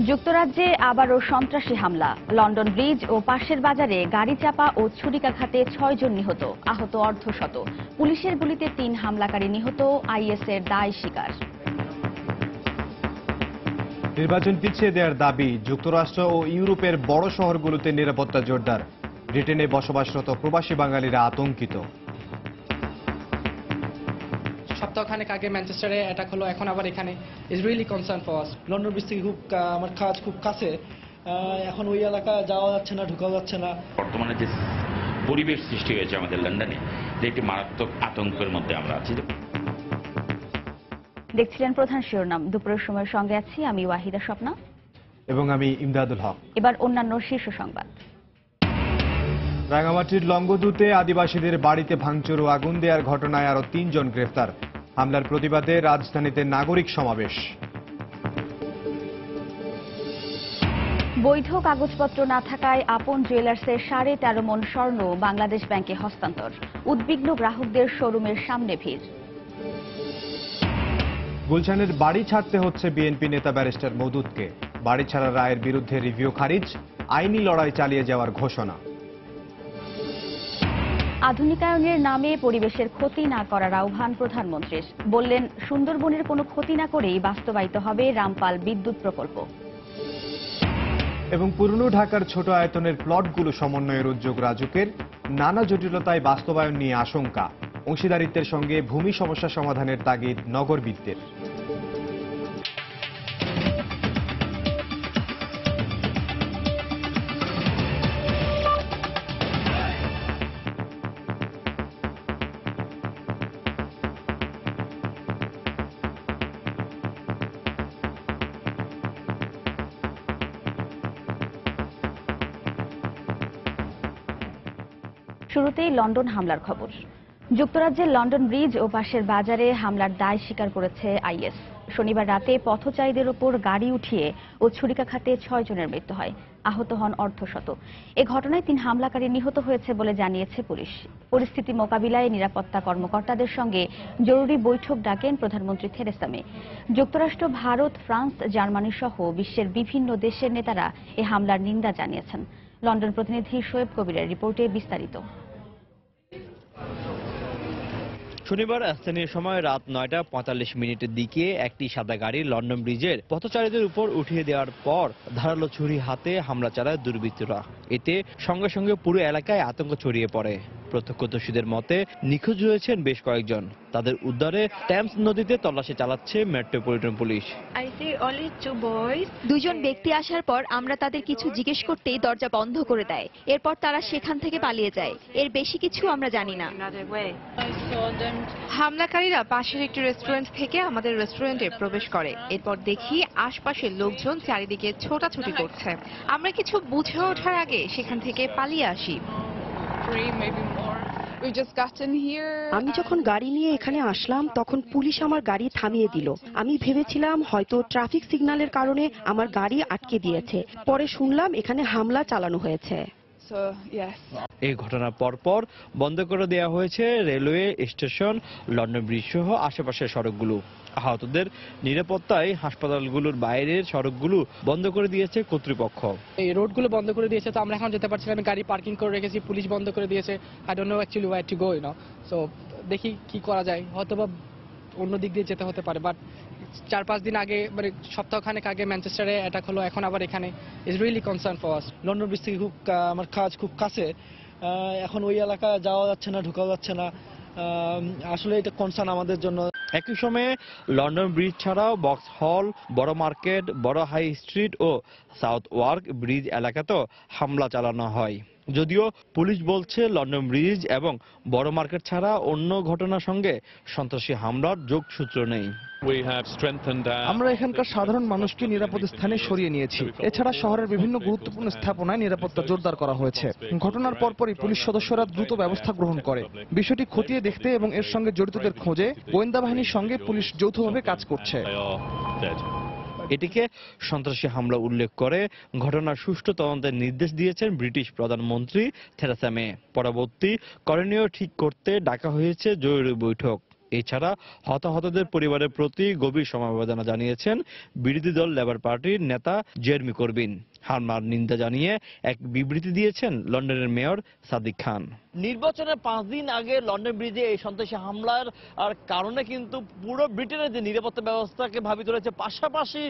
যুক্তরাজ্যে আবারও সন্ত্রাসী হামলা। লন্ডন ব্রিজ ও পাশের বাজারে গাড়ি চাপা ও ছুরিকাঘাতে ৬ জন নিহত, আহত অর্ধশত। পুলিশের গুলিতে ৩ হামলাকারী নিহত, আইএসের দায় স্বীকার। নির্বাচন পিছিয়ে দেওয়ার দাবি। যুক্তরাষ্ট্র ও ইউরোপের বড় শহরগুলোতে নিরাপত্তা জোরদার। ব্রিটেনে বসবাসরত প্রবাসী বাঙালিরা আতঙ্কিত। সপ্তাহখানেক আগে ম্যানচেস্টারে অ্যাটাক হলো, এখন আবার এখানে। Is really concern for us. London bridge থেকে আমার কাজ খুব কাছে, এখন ওই এলাকা যাওয়া যাচ্ছে না, ঢোকা যাচ্ছে না। বর্তমানে যে পরিবেশ সৃষ্টি হয়েছে আমাদের লন্ডনে, যে একটি মারাত্মক আতঙ্কের মধ্যে আমরা আছি। দেখছিলেন প্রধান শিরোনাম। দুপুরের সময়ের সঙ্গে আছি আমি ওয়াহিদা স্বপ্না এবং আমি ইমদাদুল হক। এবার অন্যান্য শীর্ষ সংবাদ। রাঙামাটির লংগদুতে আদিবাসীদের বাড়িতে ভাঙচুর ও আগুন দেওয়ার ঘটনায় আরো ৩ জন গ্রেফতার। হামলার প্রতিবাদে রাজধানীতে নাগরিক সমাবেশ। বৈধ কাগজপত্র না থাকায় আপন জুয়েলার্সের 13.5 মণ স্বর্ণ বাংলাদেশ ব্যাংকে হস্তান্তর। উদ্বিগ্ন গ্রাহকদের শোরুমের সামনে ভিড়। গুলশানের বাড়ি ছাড়তে হচ্ছে বিএনপি নেতা ব্যারিস্টার মওদুদকে। বাড়ি ছাড়া রায়ের বিরুদ্ধে রিভিউ খারিজ, আইনি লড়াই চালিয়ে যাওয়ার ঘোষণা। আধুনিকায়নের নামে পরিবেশের ক্ষতি না করার আহ্বান প্রধানমন্ত্রীর। বললেন, সুন্দরবনের কোনো ক্ষতি না করেই বাস্তবায়িত হবে রামপাল বিদ্যুৎ প্রকল্প। এবং পুরনো ঢাকার ছোট আয়তনের প্লটগুলো সমন্বয়ের উদ্যোগ রাজুকের। নানা জটিলতায় বাস্তবায়ন নিয়ে আশঙ্কা। অংশীদারিত্বের সঙ্গে ভূমি সমস্যা সমাধানের তাগিদ নগরবিদদের। শুরুতেই লন্ডন হামলার খবর। যুক্তরাজ্যের লন্ডন ব্রিজ ও পাশের বাজারে হামলার দায় স্বীকার করেছে আইএস। শনিবার রাতে পথচারীদের উপর গাড়ি উঠিয়ে ও ছুরিকাঘাতে ৬ জনের মৃত্যু হয়, আহত হন অর্ধশত। এ ঘটনায় ৩ হামলাকারী নিহত হয়েছে বলে জানিয়েছে পুলিশ। পরিস্থিতি মোকাবিলায় নিরাপত্তা কর্মকর্তাদের সঙ্গে জরুরি বৈঠক ডাকেন প্রধানমন্ত্রী থেরেসা মে। যুক্তরাষ্ট্র, ভারত, ফ্রান্স, জার্মানি সহ বিশ্বের বিভিন্ন দেশের নেতারা এ হামলার নিন্দা জানিয়েছেন। লন্ডন প্রতিনিধি শোয়েব কবিরের রিপোর্টে বিস্তারিত। শনিবার স্থানীয় সময় রাত ৯টা ৪৫ দিকে একটি সাদা গাড়ি লন্ডন ব্রিজের পথচারীদের উপর উঠিয়ে দেওয়ার পর ধারালো ছুরি হাতে হামলা চালায় দুর্বৃত্তরা। এতে সঙ্গে সঙ্গে পুরো এলাকায় আতঙ্ক ছড়িয়ে পড়ে। প্রত্যক্ষদর্শীদের মতে নিখোঁজ রয়েছেন বেশ কয়েকজন। তাদের উদ্ধারে টেমস নদীতে তল্লাশি চালাচ্ছে মেট্রোপলিটন পুলিশ। 2 জন ব্যক্তি আসার পর আমরা তাদের কিছু জিজ্ঞেস করতেই দরজা বন্ধ করে দেয়। এরপর তারা সেখান থেকে পালিয়ে যায়। এর বেশি কিছু আমরা জানি না। হামলাকারীরা পাশের একটি রেস্টুরেন্ট থেকে আমাদের রেস্টুরেন্টে প্রবেশ করে। এরপর দেখি আশপাশের লোকজন চারিদিকে ছোটাছুটি করছে। আমরা কিছু বুঝে ওঠার আগে সেখান থেকে পালিয়ে আসি। আমি যখন গাড়ি নিয়ে এখানে আসলাম তখন পুলিশ আমার গাড়ি থামিয়ে দিল। আমি ভেবেছিলাম হয়তো ট্রাফিক সিগন্যালের কারণে আমার গাড়ি আটকে দিয়েছে। পরে শুনলাম এখানে হামলা চালানো হয়েছে। এই ঘটনার পরপর বন্ধ করে দেওয়া হয়েছে রেলওয়ে স্টেশন, লন্ডন ব্রিজ সহ আশেপাশের সড়কগুলো। আহতদের নিরাপত্তায় হাসপাতালগুলোর বাইরের সড়কগুলো বন্ধ করে দিয়েছে কর্তৃপক্ষ। এই রোডগুলো বন্ধ করে দিয়েছে, তো আমরা এখন যেতে পারছি না। আমি গাড়ি পার্কিং করে রেখেছি, পুলিশ বন্ধ করে দিয়েছে। I don't know actually wire to go, so দেখি কি করা যায়। হয়তোবা অন্য দিক দিয়ে যেতে হতে পারে। বাট 4-5 দিন আগে, মানে সপ্তাহখানেক আগে ম্যানচেস্টারে অ্যাটাক হলো, এখন আবার এখানে। Is really concern for us. London bridge থেকে আমার কাজ খুব কাছে, এখন ওই এলাকা যাওয়া যাচ্ছে না, ঢোকা যাচ্ছে না। আসলে এটা কনসার্ন আমাদের জন্য। একই সময়ে লন্ডন ব্রিজ ছাড়াও বক্স হল, বড় মার্কেট, বড় হাই স্ট্রিট ও সাউথ ওয়ার্ক ব্রিজ এলাকাতেও হামলা চালানো হয়। যদিও পুলিশ বলছে লন্ডন ব্রিজ এবং বড় মার্কেট ছাড়া অন্য ঘটনার সঙ্গে সন্ত্রাসী হামলার যোগসূত্র নেই। আমরা এখানকার সাধারণ মানুষকে নিরাপদ স্থানে সরিয়ে নিয়েছি। এছাড়া শহরের বিভিন্ন গুরুত্বপূর্ণ স্থাপনায় নিরাপত্তা জোরদার করা হয়েছে। ঘটনার পরপরই পুলিশ সদস্যরা দ্রুত ব্যবস্থা গ্রহণ করে। বিষয়টি খতিয়ে দেখতে এবং এর সঙ্গে জড়িতদের খোঁজে গোয়েন্দা বাহিনীর সঙ্গে পুলিশ যৌথভাবে কাজ করছে। এটিকে সন্ত্রাসী হামলা উল্লেখ করে ঘটনার সুষ্ঠু তদন্তের নির্দেশ দিয়েছেন ব্রিটিশ প্রধানমন্ত্রী থেরেসা মে। পরবর্তী করণীয় ঠিক করতে ডাকা হয়েছে জরুরি বৈঠক। এছাড়া হতাহতদের পরিবারের প্রতি গভীর সমবেদনা জানিয়েছেন বিরোধী দল লেবার পার্টির নেতা জেরেমি করবিন। হামলার নিন্দা জানিয়ে এক বিবৃতি দিয়েছেন লন্ডনের মেয়র সাদিক খান। নির্বাচনের 5 দিন আগে লন্ডন ব্রিজে এই সন্ত্রাসী হামলার কারণে কিন্তু পুরো ব্রিটেনের যে নিরাপত্তা ব্যবস্থাকে ভাবি তুলেছে, পাশাপাশি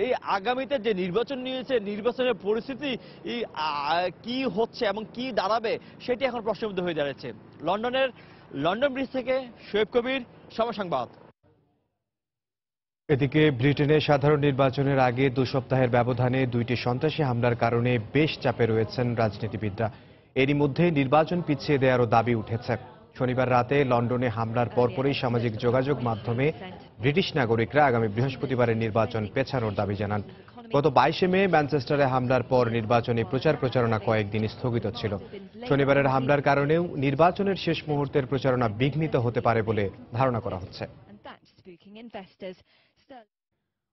এই আগামীতে যে নির্বাচন নিয়েছে, নির্বাচনের পরিস্থিতি কি হচ্ছে এবং কি দাঁড়াবে সেটি এখন প্রশ্নবিদ্ধ হয়ে দাঁড়িয়েছে। লন্ডন ব্রিজ থেকে শোয়েব কবির, সময় সংবাদ। এদিকে ব্রিটেনে সাধারণ নির্বাচনের আগে 2 সপ্তাহের ব্যবধানে 2টি সন্ত্রাসী হামলার কারণে বেশ চাপে রয়েছেন রাজনীতিবিদরা। এরই মধ্যে নির্বাচন পিছিয়ে দেওয়ারও দাবি উঠেছে। শনিবার রাতে লন্ডনে হামলার পরপরই সামাজিক যোগাযোগ মাধ্যমে ব্রিটিশ নাগরিকরা আগামী বৃহস্পতিবারের নির্বাচন পেছানোর দাবি জানান। গত 22শে মে ম্যানচেস্টারে হামলার পর নির্বাচনী প্রচারণা কয়েকদিন স্থগিত ছিল। শনিবারের হামলার কারণেও নির্বাচনের শেষ মুহূর্তের প্রচারণা বিঘ্নিত হতে পারে বলে ধারণা করা হচ্ছে।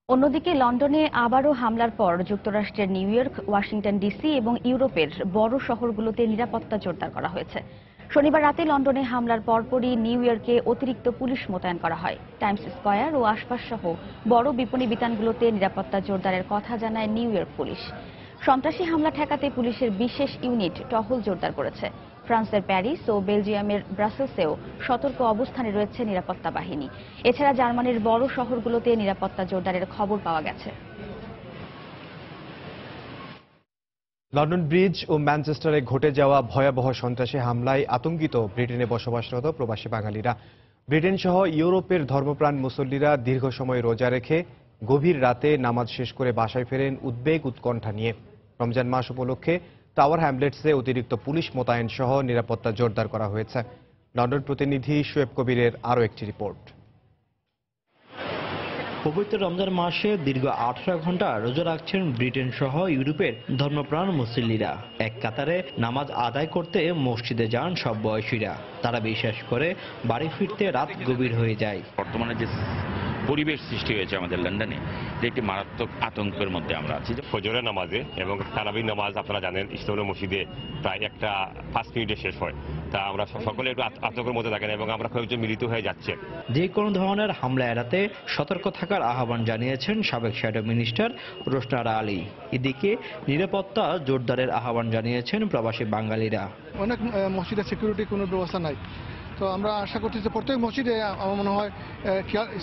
অন্যদিকে লন্ডনে আবারও হামলার পর যুক্তরাষ্ট্রের নিউ ইয়র্ক, ওয়াশিংটন ডিসি এবং ইউরোপের বড় শহরগুলোতে নিরাপত্তা জোরদার করা হয়েছে। শনিবার রাতে লন্ডনে হামলার পরপরই নিউ ইয়র্কে অতিরিক্ত পুলিশ মোতায়েন করা হয়। টাইমস স্কয়ার ও আশপাশ সহ বড় বিপণী বিতানগুলোতে নিরাপত্তা জোরদারের কথা জানায় নিউ ইয়র্ক পুলিশ। সন্ত্রাসী হামলা ঠেকাতে পুলিশের বিশেষ ইউনিট টহল জোরদার করেছে। ফ্রান্সের প্যারিস ও বেলজিয়ামের ব্রাসেলসেও সতর্ক অবস্থানে রয়েছে নিরাপত্তা বাহিনী। এছাড়া জার্মানির বড় শহরগুলোতে নিরাপত্তা জোরদারের খবর পাওয়া গেছে। লন্ডন ব্রিজ ও ম্যানচেস্টারে ঘটে যাওয়া ভয়াবহ সন্ত্রাসী হামলায় আতঙ্কিত ব্রিটেনে বসবাসরত প্রবাসী বাঙালিরা। ব্রিটেন সহ ইউরোপের ধর্মপ্রাণ মুসল্লিরা দীর্ঘ সময় রোজা রেখে গভীর রাতে নামাজ শেষ করে বাসায় ফেরেন উদ্বেগ উৎকণ্ঠা নিয়ে। রমজান মাস উপলক্ষে টাওয়ার হ্যামলেটসে অতিরিক্ত পুলিশ মোতায়েন সহ নিরাপত্তা জোরদার করা হয়েছে। লন্ডন প্রতিনিধি শোয়েব কবিরের আরও একটি রিপোর্ট। পবিত্র রমজান মাসে দীর্ঘ 18 ঘন্টা রোজা রাখছেন ব্রিটেন সহ ইউরোপের ধর্মপ্রাণ মুসল্লিরা। এক কাতারে নামাজ আদায় করতে মসজিদে যান সব বয়সীরা। তারা বিশ্বাস করে বাড়ি ফিরতে রাত গভীর হয়ে যায়। বর্তমানে যে পরিবেশ সৃষ্টি হয়েছে আমাদের লন্ডনে, যে একটি মারাত্মক আতঙ্কের মধ্যে আমরা আছি। ফজরের নামাজে এবং তারাবির নামাজ আপনারা জানেন ইস্তাম্বুল মসজিদে প্রায় 5 মিনিটে শেষ হয়। তা আমরা সকলে একটু আতঙ্কের মধ্যে থাকেন এবং আমরা কয়েকজন মিলিত হয়ে যাচ্ছে। যে কোনো ধরনের হামলা এড়াতে সতর্ক থাকার আহ্বান জানিয়েছেন সাবেক শ্যাডো মিনিস্টার রোশনারা আলী। এদিকে নিরাপত্তা জোরদারের আহ্বান জানিয়েছেন প্রবাসী বাঙালিরা। অনেক মসজিদে সিকিউরিটি কোনো ব্যবস্থা নাই, তো আমরা আশা করছি যে প্রত্যেক মসজিদে আমার মনে হয়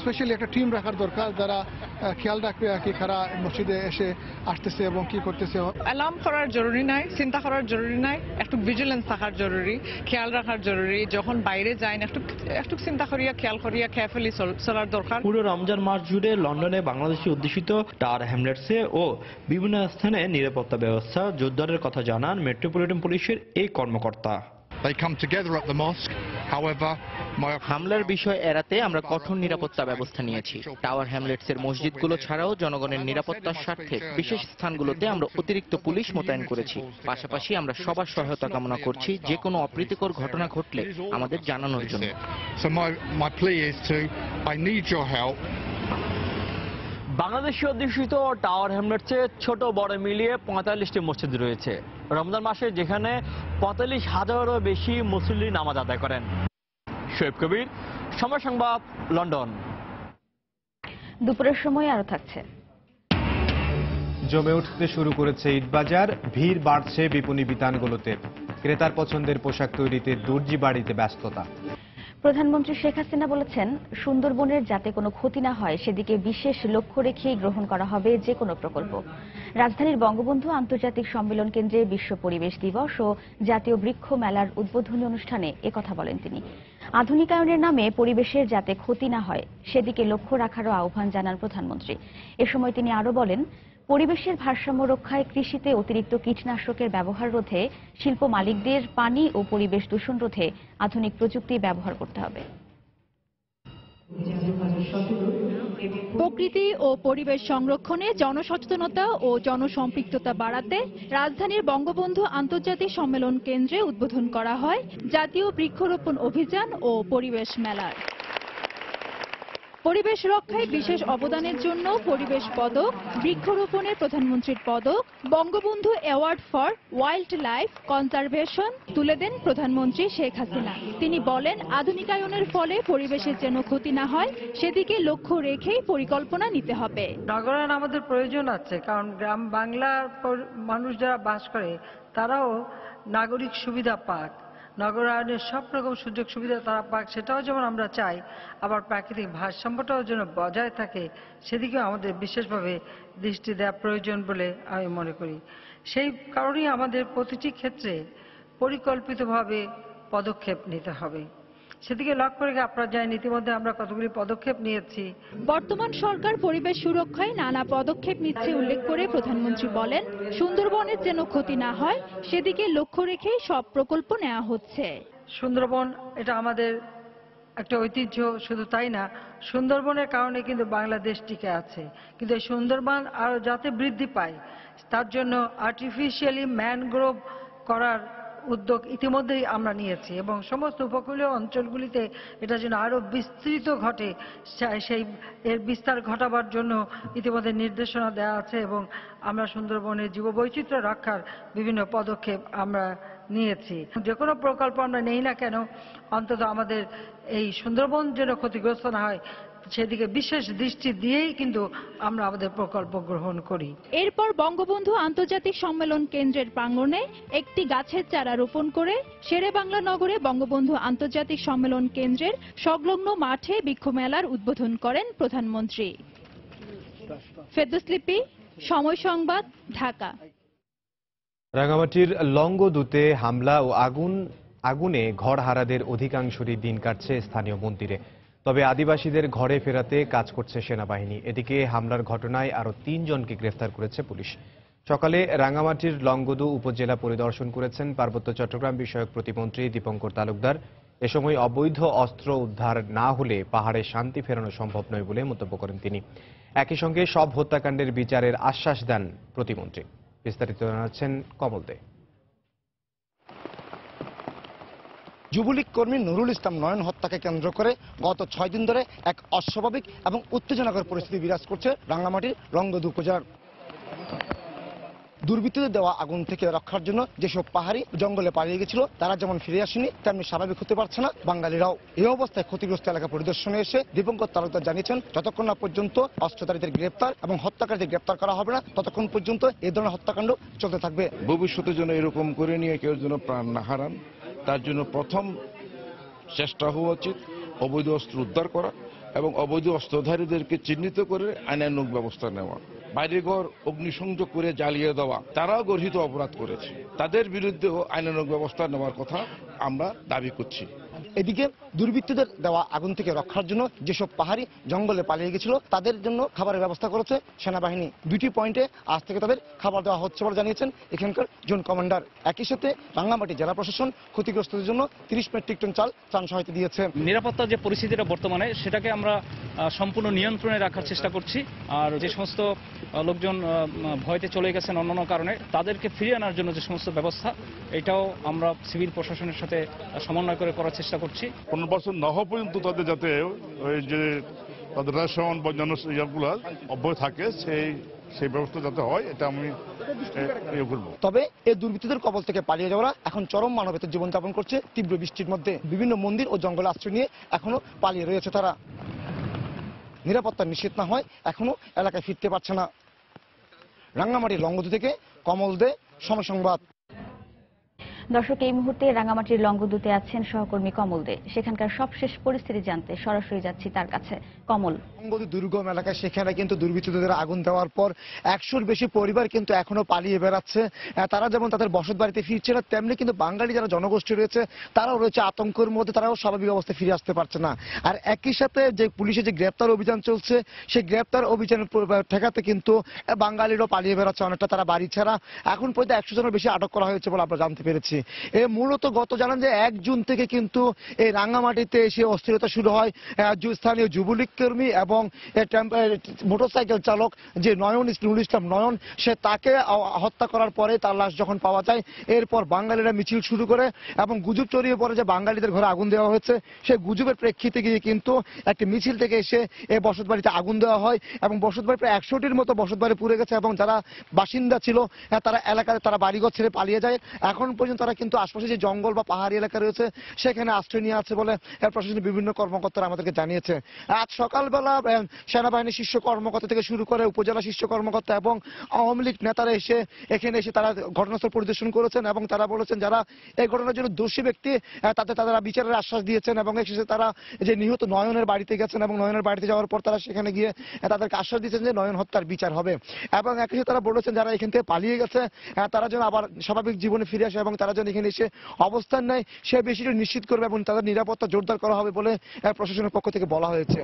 স্পেশালি একটা টিম রাখার দরকার, যারা খেয়াল রাখবে আর কি কারা মসজিদে এসে আসতেছে এবং কি করতেছে। অ্যালার্ম করার জরুরি নাই, চিন্তা করার জরুরি নাই, একটু ভিজিলেন্স থাকার জরুরি, খেয়াল রাখার জরুরি। যখন বাইরে যাই না একটু চিন্তা করিয়া খেয়াল করিয়া কেয়ারফুলি চলার দরকার। পুরো রমজান মাস জুড়ে লন্ডনে বাংলাদেশি অধ্যুষিত টাওয়ার হ্যামলেটসে ও বিভিন্ন স্থানে নিরাপত্তা ব্যবস্থা জোরদারের কথা জানান মেট্রোপলিটন পুলিশের এই কর্মকর্তা। হামলার বিষয় এড়াতে আমরা কঠোর নিরাপত্তা ব্যবস্থা নিয়েছি। টাওয়ার হ্যামলেটসের মসজিদগুলো ছাড়াও জনগণের নিরাপত্তার স্বার্থে বিশেষ স্থানগুলোতে আমরা অতিরিক্ত পুলিশ মোতায়েন করেছি। পাশাপাশি আমরা সবার সহায়তা কামনা করছি যে কোনো অপ্রীতিকর ঘটনা ঘটলে আমাদের জানানোর জন্য। বাংলাদেশি অধ্যুষিত টাওয়ার হ্যামলেটসে ছোট বড় মিলিয়ে 45টি মসজিদ রয়েছে। রমজান মাসে যেখানে 45,000-এরও বেশি মুসল্লি নামাজ আদায় করেন। শোয়েব কবির, সময় সংবাদ, লন্ডন। দুপুরের সময় আরো থাকছে। জমে উঠতে শুরু করেছে ইটবাজার, ভিড় বাড়ছে বিপণী বিতানগুলোতে। ক্রেতার পছন্দের পোশাক তৈরিতে দর্জি বাড়িতে ব্যস্ততা। প্রধানমন্ত্রী শেখ হাসিনা বলেছেন, সুন্দরবনের যাতে কোনো ক্ষতি না হয় সেদিকে বিশেষ লক্ষ্য রেখেই গ্রহণ করা হবে যে কোনো প্রকল্প। রাজধানীর বঙ্গবন্ধু আন্তর্জাতিক সম্মেলন কেন্দ্রে বিশ্ব পরিবেশ দিবস ও জাতীয় বৃক্ষ মেলার উদ্বোধনী অনুষ্ঠানে একথা বলেন তিনি। আধুনিকায়নের নামে পরিবেশের যাতে ক্ষতি না হয় সেদিকে লক্ষ্য রাখারও আহ্বান জানান প্রধানমন্ত্রী। এ সময় তিনি আরো বলেন, পরিবেশের ভারসাম্য রক্ষায় কৃষিতে অতিরিক্ত কীটনাশকের ব্যবহার রোধে শিল্প মালিকদের পানি ও পরিবেশ দূষণ রোধে আধুনিক প্রযুক্তি ব্যবহার করতে হবে। প্রকৃতি ও পরিবেশ সংরক্ষণে জনসচেতনতা ও জনসম্পৃক্ততা বাড়াতে রাজধানীর বঙ্গবন্ধু আন্তর্জাতিক সম্মেলন কেন্দ্রে উদ্বোধন করা হয় জাতীয় বৃক্ষরোপণ অভিযান ও পরিবেশ মেলার। পরিবেশ রক্ষায় বিশেষ অবদানের জন্য পরিবেশ পদক, বৃক্ষরোপণের প্রধানমন্ত্রীর পদক, Bangabandhu award for wild life conservation তুলে দেন প্রধানমন্ত্রী শেখ হাসিনা। তিনি বলেন, আধুনিকায়নের ফলে পরিবেশের যেন ক্ষতি না হয় সেদিকে লক্ষ্য রেখেই পরিকল্পনা নিতে হবে। নগরায়ন আমাদের প্রয়োজন আছে, কারণ গ্রাম বাংলার মানুষ যারা বাস করে তারাও নাগরিক সুবিধা পাক, নগরায়নের সব রকম সুযোগ সুবিধা তারা পাক, সেটাও যেমন আমরা চাই, আবার প্রাকৃতিক ভারসাম্যটাও যেন বজায় থাকে সেদিকেও আমাদের বিশেষভাবে দৃষ্টি দেওয়া প্রয়োজন বলে আমি মনে করি। সেই কারণেই আমাদের প্রতিটি ক্ষেত্রে পরিকল্পিতভাবে পদক্ষেপ নিতে হবে। সেদিকে লক্ষ্য রেখে আপনারা জানেন ইতিমধ্যে আমরা কতগুলি পদক্ষেপ নিয়েছি। বর্তমান সরকার পরিবেশ সুরক্ষায় নানা পদক্ষেপ নিচ্ছে উল্লেখ করে প্রধানমন্ত্রী বলেন, সুন্দরবনের যেন ক্ষতি না হয় সেদিকে লক্ষ্য রেখেই সব প্রকল্প নেওয়া হচ্ছে। সুন্দরবন এটা আমাদের একটা ঐতিহ্য, শুধু তাই না, সুন্দরবনের কারণে কিন্তু বাংলাদেশ টিকে আছে। কিন্তু এই সুন্দরবন আরো যাতে বৃদ্ধি পায় তার জন্য আর্টিফিশিয়ালি ম্যানগ্রোভ করার উদ্যোগ ইতিমধ্যেই আমরা নিয়েছি এবং সমস্ত উপকূলীয় অঞ্চলগুলিতে এটা যেন আরো বিস্তৃত ঘটে সেই এর বিস্তার ঘটাবার জন্য ইতিমধ্যে নির্দেশনা দেওয়া আছে এবং আমরা সুন্দরবনের জীববৈচিত্র্য রক্ষার বিভিন্ন পদক্ষেপ আমরা নিয়েছি। যে কোনো প্রকল্প আমরা নেই না কেন, অন্তত আমাদের এই সুন্দরবন যেন ক্ষতিগ্রস্ত না হয় সেদিকে বিশেষ দৃষ্টি দিয়েই কিন্তু আমরা আমাদের প্রকল্প গ্রহণ করি। এরপর বঙ্গবন্ধু আন্তর্জাতিক সম্মেলন কেন্দ্রের প্রাঙ্গণে একটি গাছের চারা রোপণ করে শেরেবাংলা নগরে বঙ্গবন্ধু আন্তর্জাতিক সম্মেলন কেন্দ্রের সংলগ্ন মাঠে বৃক্ষমেলার উদ্বোধন করেন প্রধানমন্ত্রী। ফেরদৌস লিপি, সময় সংবাদ, ঢাকা। রাঙামাটির লংগদুতে হামলা ও আগুনে ঘরহারাদের অধিকাংশরই দিন কাটছে স্থানীয় মন্দিরে। তবে আদিবাসীদের ঘরে ফেরাতে কাজ করছে সেনাবাহিনী। এদিকে হামলার ঘটনায় আরও ৩ জনকে গ্রেফতার করেছে পুলিশ। সকালে রাঙামাটির লংগদু উপজেলা পরিদর্শন করেছেন পার্বত্য চট্টগ্রাম বিষয়ক প্রতিমন্ত্রী দীপঙ্কর তালুকদার। এ সময় অবৈধ অস্ত্র উদ্ধার না হলে পাহাড়ে শান্তি ফেরানো সম্ভব নয় বলে মন্তব্য করেন তিনি। একই সঙ্গে সব হত্যাকাণ্ডের বিচারের আশ্বাস দেন প্রতিমন্ত্রী। বিস্তারিত জানাচ্ছেন কমল দে। যুবলীগ কর্মী নুরুল ইসলাম নয়ন হত্যাকে কেন্দ্র করে গত 6 দিন ধরে এক অস্বাভাবিক এবং উত্তেজনাকর পরিস্থিতি বিরাজ করছে রাঙ্গামাটির লংগদু উপজেলার। দুর্বৃত্তদের দেওয়া আগুন থেকে রক্ষার জন্য যেসব পাহাড়ি জঙ্গলে পালিয়ে গেছিল তারা যেমন ফিরে আসেনি তেমনি স্বাভাবিক হতে পারছে না বাঙালিরাও। এই অবস্থায় ক্ষতিগ্রস্ত এলাকা পরিদর্শনে এসে দীপঙ্কর তালুকদার জানিয়েছেন, যতক্ষণ না পর্যন্ত অস্ত্রধারীদের গ্রেপ্তার এবং হত্যাকারীদের গ্রেপ্তার করা হবে না ততক্ষণ পর্যন্ত এই ধরনের হত্যাকাণ্ড চলতে থাকবে। ভবিষ্যতে যেন এরকম করে নিয়ে কেউ যেন প্রাণ না হারান, তার জন্য প্রথম চেষ্টা হওয়া উচিত অবৈধ অস্ত্র উদ্ধার করা এবং অবৈধ অস্ত্রধারীদেরকে চিহ্নিত করে আইনানুগ ব্যবস্থা নেওয়া। বাড়িঘর অগ্নিসংযোগ করে জ্বালিয়ে দেওয়া, তারাও গর্হিত অপরাধ করেছে, তাদের বিরুদ্ধেও আইনানুগ ব্যবস্থা নেওয়ার কথা আমরা দাবি করছি। এদিকে দুর্বৃত্তদের দেওয়া আগুন থেকে রক্ষার জন্য যেসব পাহাড়ি জঙ্গলে পালিয়ে গেছিল তাদের জন্য খাবারের ব্যবস্থা করেছে সেনাবাহিনী। 2টি পয়েন্টে আজ থেকে তাদের খাবার দেওয়া হচ্ছে বলে জানিয়েছেন এখানকার জোন কমান্ডার। একই সাথে রাঙ্গামাটি জেলা প্রশাসন ক্ষতিগ্রস্তদের জন্য 30 মেট্রিক টন চাল ত্রাণ সহায়তা দিয়েছে। নিরাপত্তার যে পরিস্থিতিটা বর্তমানে সেটাকে আমরা সম্পূর্ণ নিয়ন্ত্রণে রাখার চেষ্টা করছি। আর যে সমস্ত লোকজন ভয়তে চলে গেছেন অন্যান্য কারণে তাদেরকে ফিরিয়ে আনার জন্য যে সমস্ত ব্যবস্থা, এটাও আমরা সিভিল প্রশাসনের সাথে সমন্বয় করে করার চেষ্টা করছি। 15 বছর না হওয়া পর্যন্ত তাদের যাতে ওই যে তাদের রেশন বা ইয়াগুলো অব্যাহত থাকে সেই ব্যবস্থা যাতে হয়, এটা আমি করব। তবে এই দুর্বৃত্তদের কবল থেকে পালিয়ে যাওয়ারা এখন চরম মানবেতর জীবনযাপন করছে। তীব্র বৃষ্টির মধ্যে বিভিন্ন মন্দির ও জঙ্গলে আশ্রয় নিয়ে এখনো পালিয়ে রয়েছে তারা। নিরাপত্তা নিশ্চিত না হয় এখনো এলাকায় ফিরতে পারছে না। রাঙ্গামাটির লংগদু থেকে কমল দে, সময় সংবাদ। দর্শক, এই মুহূর্তে রাঙ্গামাটির লংগদুতে আছেন সহকর্মী কমল দে। সেখানকার সবশেষ পরিস্থিতি জানতে সরাসরি যাচ্ছি তার কাছে। কমল, লংগদু দুর্গম এলাকায়, সেখানে কিন্তু দুর্বৃত্তদের আগুন দেওয়ার পর 100-র বেশি পরিবার কিন্তু এখনো পালিয়ে বেড়াচ্ছে। তারা যেমন তাদের বসত বাড়িতে ফিরছে না, তেমনি কিন্তু বাঙালি যারা জনগোষ্ঠী রয়েছে তারাও রয়েছে আতঙ্কের মধ্যে, তারাও স্বাভাবিক অবস্থায় ফিরে আসতে পারছে না। আর একই সাথে যে পুলিশের যে গ্রেপ্তার অভিযান চলছে, সেই গ্রেপ্তার অভিযানের ঠেকাতে কিন্তু বাঙালিরাও পালিয়ে বেড়াচ্ছে অনেকটা, তারা বাড়ি ছাড়া। এখন পর্যন্ত 100 জনের বেশি আটক করা হয়েছে বলে আমরা জানতে পেরেছি। মূলত গত জানান যে 1 জুন থেকে কিন্তু এই রাঙ্গামাটিতে এসে অস্থিরতা শুরু হয়। স্থানীয় যুবলীগ কর্মী এবং মোটরসাইকেল চালক যে নুরুল ইসলাম নয়ন, সে তাকে হত্যা করার পরে তার লাশ যখন পাওয়া যায়, এরপর বাঙালিরা মিছিল শুরু করে এবং গুজব ছড়িয়ে পড়ে যে বাঙালিদের ঘরে আগুন দেওয়া হয়েছে। সেই গুজবের প্রেক্ষিতে গিয়ে কিন্তু একটি মিছিল থেকে এসে এই বসতবাড়িতে আগুন দেওয়া হয় এবং বসতবাড়ি প্রায় 100টির মতো বসতবাড়ি পুড়ে গেছে এবং যারা বাসিন্দা ছিল তারা এলাকায় তারা বাড়িঘর ছেড়ে পালিয়ে যায়। এখন পর্যন্ত তারা কিন্তু আশপাশে যে জঙ্গল বা পাহাড়ি এলাকা রয়েছে সেখানে আশ্রয় নিয়ে আছে বলে প্রশাসনের বিভিন্ন কর্মকর্তারা আমাদেরকে জানিয়েছে। আজ সকালবেলা সেনাবাহিনীর শীর্ষ কর্মকর্তা থেকে শুরু করে উপজেলা শীর্ষ কর্মকর্তা এবং আওয়ামী লীগ নেতারা এখানে এসে তারা ঘটনাস্থল পরিদর্শন করেছেন এবং তারা বলেছেন যারা এই ঘটনার জন্য দোষী ব্যক্তি তারা বিচারের আশ্বাস দিয়েছেন এবং শেষে তারা যে নিহত নয়নের বাড়িতে গেছেন এবং নয়নের বাড়িতে যাওয়ার পর তারা সেখানে গিয়ে তাদেরকে আশ্বাস দিয়েছেন যে নয়ন হত্যার বিচার হবে এবং একই সাথে তারা বলেছেন যারা এখান থেকে পালিয়ে গেছে তারা যেন আবার স্বাভাবিক জীবনে ফিরে আসে এবং তারা যেন এখানে এসে অবস্থান নেয় সে বিষয়টি নিশ্চিত করবে এবং তাদের নিরাপত্তা জোরদার করা হবে বলে প্রশাসনের পক্ষ থেকে বলা হয়েছে।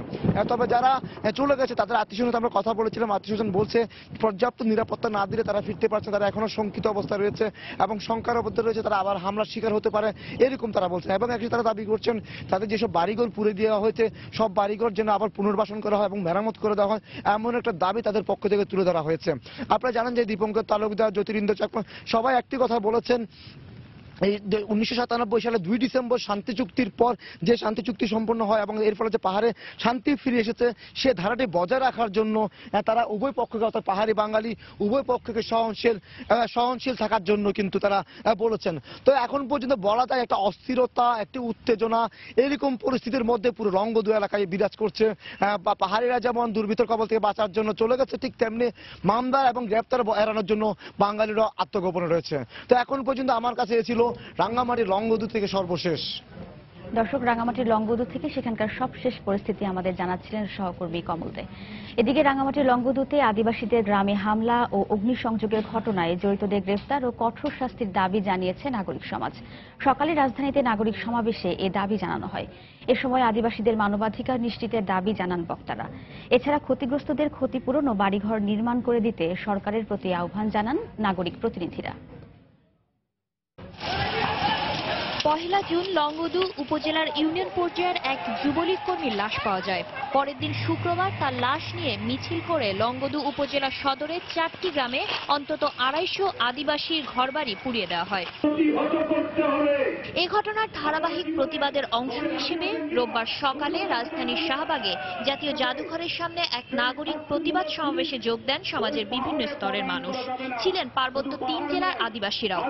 তবে যারা চলে গেছে তাদের আত্মীয়স্বজন আমরা কথা বলেছিলাম, আত্মীয়স্বজন বলছে পর্যাপ্ত নিরাপত্তা না দিলে তারা ফিরতে পারছে, তারা এখনো শঙ্কিত অবস্থায় রয়েছে এবং শঙ্কার মধ্যে রয়েছে তারা আবার হামলার শিকার হতে পারে এরকম তারা বলছে এবং একই তারা দাবি করছেন তাদের যেসব বাড়িঘর পুড়ে দেওয়া হয়েছে সব বাড়িঘর যেন আবার পুনর্বাসন করা হয় এবং মেরামত করে দেওয়া হয় এমন একটা দাবি তাদের পক্ষ থেকে তুলে ধরা হয়েছে। আপনারা জানেন যে দীপঙ্কর তালুকদার, জ্যোতিরিন্দ্র চাকমা সবাই একটি কথা বলেছেন, এই 1997 সালে 2 ডিসেম্বর শান্তি চুক্তির পর যে শান্তি চুক্তি সম্পন্ন হয় এবং এর ফলে যে পাহাড়ে শান্তি ফিরে এসেছে সে ধারাটি বজায় রাখার জন্য তারা উভয় পক্ষকে অর্থাৎ পাহাড়ি বাঙালি উভয় পক্ষকে সহনশীল থাকার জন্য কিন্তু তারা বলেছেন। তো এখন পর্যন্ত বলা যায় একটা অস্থিরতা, একটি উত্তেজনা এরকম পরিস্থিতির মধ্যে পুরো রংগদু এলাকায় বিরাজ করছে। পাহাড়িরা যেমন দুর্বৃত্তর কবল থেকে বাঁচার জন্য চলে গেছে, ঠিক তেমনি মামলা এবং গ্রেপ্তার এড়ানোর জন্য বাঙালিরা আত্মগোপনে রয়েছে। তো এখন পর্যন্ত আমার কাছে ছিল রাঙ্গামাটির লংগদু থেকে সর্বশেষ। দর্শক, রাঙ্গামাটির লংগদু থেকে সেখানকার সবশেষ পরিস্থিতি আমাদের জানাচ্ছিলেন সহকর্মী কমল দে। এদিকে রাঙ্গামাটির লংগদুতে আদিবাসীদের গ্রামে হামলা ও অগ্নিসংযোগের ঘটনায় জড়িতদের গ্রেফতার ও কঠোর শাস্তির দাবি জানিয়েছে নাগরিক সমাজ। সকালে রাজধানীতে নাগরিক সমাবেশে এ দাবি জানানো হয়। এ সময় আদিবাসীদের মানবাধিকার নিশ্চিতের দাবি জানান বক্তারা। এছাড়া ক্ষতিগ্রস্তদের ক্ষতিপূরণ ও বাড়িঘর নির্মাণ করে দিতে সরকারের প্রতি আহ্বান জানান নাগরিক প্রতিনিধিরা। 1 জুন লংগদু উপজেলার ইউনিয়ন পর্যায়ের এক যুবলীগ কর্মীর লাশ পাওয়া যায়। পরের দিন শুক্রবার তার লাশ নিয়ে মিছিল করে লংগদু উপজেলা সদরের 4টি গ্রামে অন্তত 250 আদিবাসীর ঘরবাড়ি পুড়িয়ে দেওয়া হয়। এ ঘটনার ধারাবাহিক প্রতিবাদের অংশ হিসেবে রোববার সকালে রাজধানীর শাহবাগে জাতীয় জাদুঘরের সামনে এক নাগরিক প্রতিবাদ সমাবেশে যোগ দেন সমাজের বিভিন্ন স্তরের মানুষ। ছিলেন পার্বত্য 3 জেলার আদিবাসীরাও।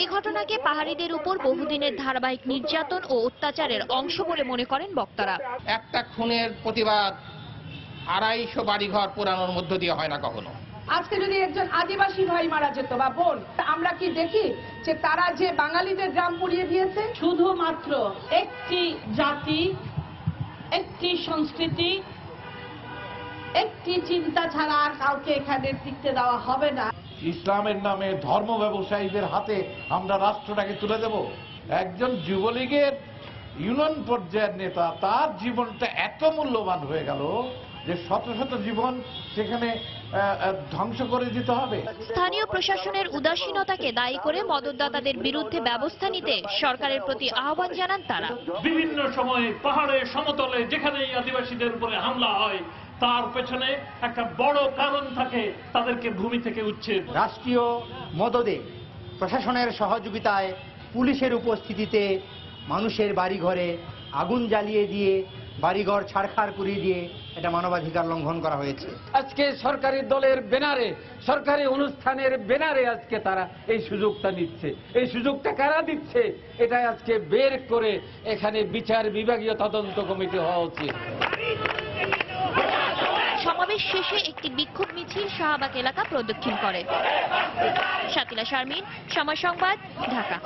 এ ঘটনাকে পাহাড়িদের উপর বহুদিনের ধারাবাহিক নির্যাতন ও অত্যাচারের অংশ বলে মনে করেন বক্তারা। একটা খুনের প্রতিবাদ 250 বাড়িঘর পোড়ানোর মধ্য দিয়ে হয় না কখনো। আজকে যদি একজন আদিবাসী ভাই মারা যেত বা বোন, আমরা কি দেখি যে তারা যে বাঙালিদের গ্রাম পুড়িয়ে দিয়েছে? শুধুমাত্র একটি জাতি, একটি সংস্কৃতি, একটি চিন্তা ছাড়া আর কাউকে এখানে টিকতে দেওয়া হবে না। ইসলামের নামে ধর্ম ব্যবসায়ীদের হাতে আমরা রাষ্ট্রটাকে তুলে দেব? একজন যুবলীগের ইউনিয়ন পর্যায়ের নেতা, তার জীবনটা এত মূল্যবান হয়ে গেল যে শত শত জীবন সেখানে ধ্বংস করে দিতে হবে। স্থানীয় প্রশাসনের উদাসীনতাকে দায়ী করে মদতদাতাদের বিরুদ্ধে ব্যবস্থা নিতে সরকারের প্রতি আহ্বান জানান তারা। বিভিন্ন সময়ে পাহাড়ে সমতলে যেখানেই আদিবাসীদের উপরে হামলা হয় তার পেছনে একটা বড় কারণ থাকে, তাদেরকে ভূমি থেকে উচ্ছেদ। রাষ্ট্রীয় মদদে, প্রশাসনের সহযোগিতায়, পুলিশের উপস্থিতিতে মানুষের বাড়িঘরে আগুন জ্বালিয়ে দিয়ে, বাড়িঘর ছাড়খাড় করিয়ে দিয়ে এটা মানবাধিকার লঙ্ঘন করা হয়েছে। আজকে সরকারি দলের ব্যানারে, সরকারি অনুষ্ঠানের ব্যানারে আজকে তারা এই সুযোগটা নিচ্ছে। এই সুযোগটা কারা দিচ্ছে? এটা আজকে বের করে এখানে বিচার বিভাগীয় তদন্ত কমিটি হওয়া উচিত। সমাবেশ শেষে একটি বিক্ষোভ মিছিল শাহবাগ এলাকা প্রদক্ষিণ করে। শাতিলা শারমিন, সময় সংবাদ, ঢাকা।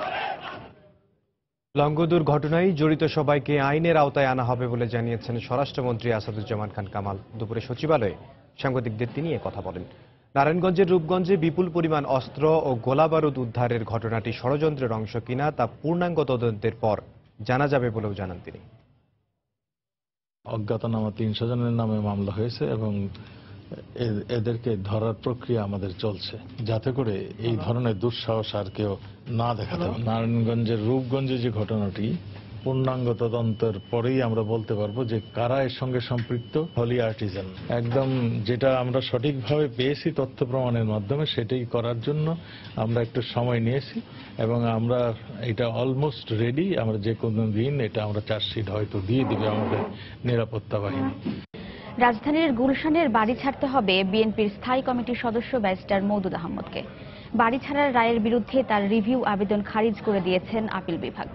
লংগদুর ঘটনায় জড়িত সবাইকে আইনের আওতায় আনা হবে বলে জানিয়েছেন স্বরাষ্ট্রমন্ত্রী আসাদুজ্জামান খান কামাল। দুপুরে সচিবালয়ে সাংবাদিকদের তিনি কথা বলেন। নারায়ণগঞ্জের রূপগঞ্জে বিপুল পরিমাণ অস্ত্র ও গোলাবারুদ উদ্ধারের ঘটনাটি ষড়যন্ত্রের অংশ কিনা তা পূর্ণাঙ্গ তদন্তের পর জানা যাবে বলেও জানান তিনি। অজ্ঞাতনামা 300 জনের নামে মামলা হয়েছে এবং এদেরকে ধরার প্রক্রিয়া আমাদের চলছে, যাতে করে এই ধরনের দুঃসাহস আর কেউ না দেখাতে পারে। নারায়ণগঞ্জের রূপগঞ্জে যে ঘটনাটি, পূর্ণাঙ্গ তদন্তের পরেই আমরা বলতে পারবো যে কারা এর সঙ্গে সম্পৃক্ত। হলি আর্টিজান একদম যেটা আমরা সঠিকভাবে পেয়েছি তথ্য প্রমাণের মাধ্যমে, সেটাই করার জন্য আমরা একটু সময় নিয়েছি এবং আমরা এটা অলমোস্ট রেডি। আমরা যে কোনো দিন এটা আমরা চার্জশিট হয়তো দিয়ে দিবে আমাদের নিরাপত্তা বাহিনী। রাজধানীর গুলশানের বাড়ি ছাড়তে হবে বিএনপির স্থায়ী কমিটির সদস্য ব্যারিস্টার মওদুদ আহমদকে। বাড়ি ছাড়ার রায়ের বিরুদ্ধে তার রিভিউ আবেদন খারিজ করে দিয়েছেন আপিল বিভাগ।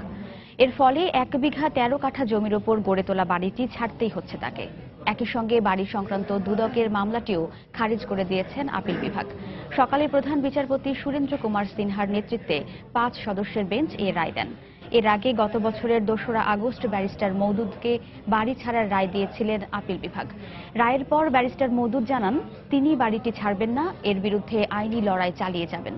এর ফলে 1 বিঘা 13 কাঠা জমির ওপর গড়ে তোলা বাড়িটি ছাড়তেই হচ্ছে তাকে। একই সঙ্গে বাড়ি সংক্রান্ত দুদকের মামলাটিও খারিজ করে দিয়েছেন আপিল বিভাগ। সকালে প্রধান বিচারপতি সুরেন্দ্র কুমার সিনহার নেতৃত্বে 5 সদস্যের বেঞ্চ এ রায় দেন। এর আগে গত বছরের 2রা আগস্ট ব্যারিস্টার মওদুদকে বাড়ি ছাড়ার রায় দিয়েছিলেন আপিল বিভাগ। রায়ের পর ব্যারিস্টার মওদুদ জানান তিনি বাড়িটি ছাড়বেন না, এর বিরুদ্ধে আইনি লড়াই চালিয়ে যাবেন।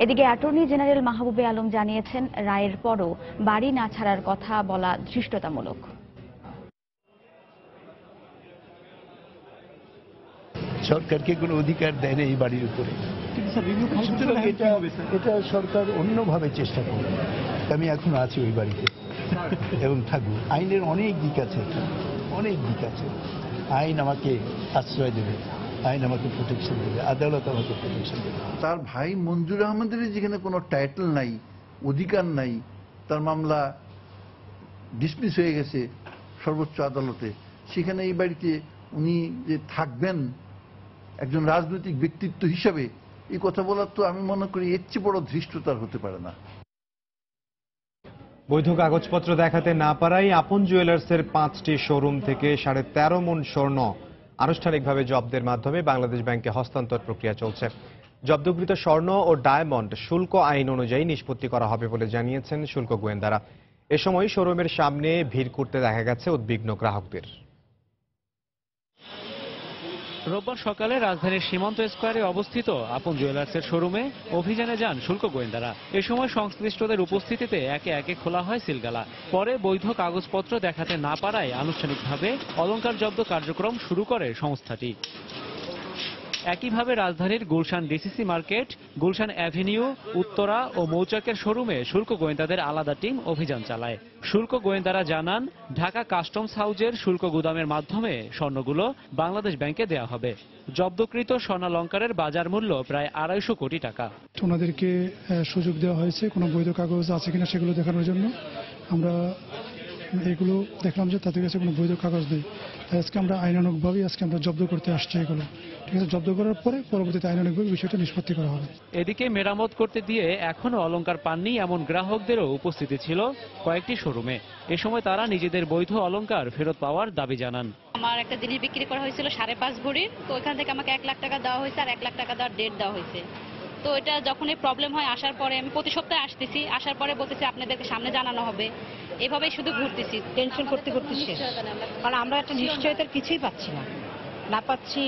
এদিকে অ্যাটর্নি জেনারেল মাহবুবে আলম জানিয়েছেন রায়ের পরও বাড়ি না ছাড়ার কথা বলা ধৃষ্টতামূলক। সরকারকে কোনো অধিকার দেয় না এই বাড়ির উপরে, এটা সরকার অন্যভাবে চেষ্টা করবে। আমি এখন আছি ওই বাড়িতে এবং থাকবো। আইনের অনেক দিক আছে, অনেক দিক আছে। আইন আমাকে আশ্রয় দেবে, আইন আমাকে প্রোটেকশন দেবে, আদালত আমাকে প্রোটেকশন দেবে। তার ভাই মঞ্জুর আহমেদের যেখানে কোনো টাইটেল নাই, অধিকার নাই, তার মামলা ডিসমিস হয়ে গেছে সর্বোচ্চ আদালতে, সেখানে এই বাড়িতে উনি যে থাকবেন একজন রাজনৈতিক ব্যক্তিত্ব হিসাবে, এই কথা বলার তো আমি মনে করি এর চেয়ে বড় ধৃষ্টতার হতে পারে না। বৈধ কাগজপত্র দেখাতে না পারায় আপন জুয়েলার্সের 5টি শোরুম থেকে 13.5 মণ স্বর্ণ আনুষ্ঠানিকভাবে জব্দের মাধ্যমে বাংলাদেশ ব্যাংকে হস্তান্তর প্রক্রিয়া চলছে। জব্দকৃত স্বর্ণ ও ডায়মন্ড শুল্ক আইন অনুযায়ী নিষ্পত্তি করা হবে বলে জানিয়েছেন শুল্ক গোয়েন্দারা। এ সময় শোরুমের সামনে ভিড় করতে দেখা গেছে উদ্বিগ্ন গ্রাহকদের। রোববার সকালে রাজধানীর সীমান্ত স্কয়ারে অবস্থিত আপন জুয়েলার্সের শোরুমে অভিযানে যান শুল্ক গোয়েন্দারা। এ সময় সংশ্লিষ্টদের উপস্থিতিতে একে একে খোলা হয় সিলগালা। পরে বৈধ কাগজপত্র দেখাতে না পারায় আনুষ্ঠানিকভাবে অলংকার জব্দ কার্যক্রম শুরু করে সংস্থাটি। একইভাবে রাজধানীর Gulshan DCC market, Gulshan avenue, Uttara ও মৌচাকের শোরুমে শুল্ক গোয়েন্দাদের আলাদা টিম অভিযান চালায়। শুল্ক গোয়েন্দারা জানান ঢাকা কাস্টমস হাউজের শুল্ক গুদামের মাধ্যমে স্বর্ণগুলো বাংলাদেশ ব্যাংকে দেয়া হবে। জব্দকৃত স্বর্ণালংকারের বাজার মূল্য প্রায় 250 কোটি টাকা। ওনাদেরকে সুযোগ দেওয়া হয়েছে কোনো বৈধ কাগজ আছে কিনা সেগুলো দেখানোর জন্য। আমরা এগুলো দেখলাম যে তাদের কাছে কোনো বৈধ কাগজ নেই। আজকে আমরা আইনানুগভাবেই আজকে আমরা জব্দ করতে আসছি এগুলো। ঠিক আছে, জব্দ করার পরে পরবর্তীতে আইনানুগভাবে বিষয়টা নিষ্পত্তি করা হবে। এদিকে মেরামত করতে দিয়ে এখনো অলংকার পাননি এমন গ্রাহকদেরও উপস্থিতি ছিল কয়েকটি শোরুমে। এ সময় তারা নিজেদের বৈধ অলংকার ফেরত পাওয়ার দাবি জানান। আমার একটা জিনিস বিক্রি করা হয়েছিল 5.5 ভরির, তো ওইখান থেকে আমাকে 1 লাখ টাকা দেওয়া হয়েছে আর 1 লাখ টাকা দেওয়ার ডেট দেওয়া হয়েছে। তো এটা যখন এই প্রবলেম হয়, আসার পরে আমি প্রতি সপ্তাহে আসতেছি, আসার পরে বলতেছি আপনাদেরকে সামনে জানানো হবে, এভাবেই শুধু ঘুরতেছি, টেনশন করতে শেষ। কারণ আমরা একটা নিশ্চয়তার কিছুই পাচ্ছি না পাচ্ছি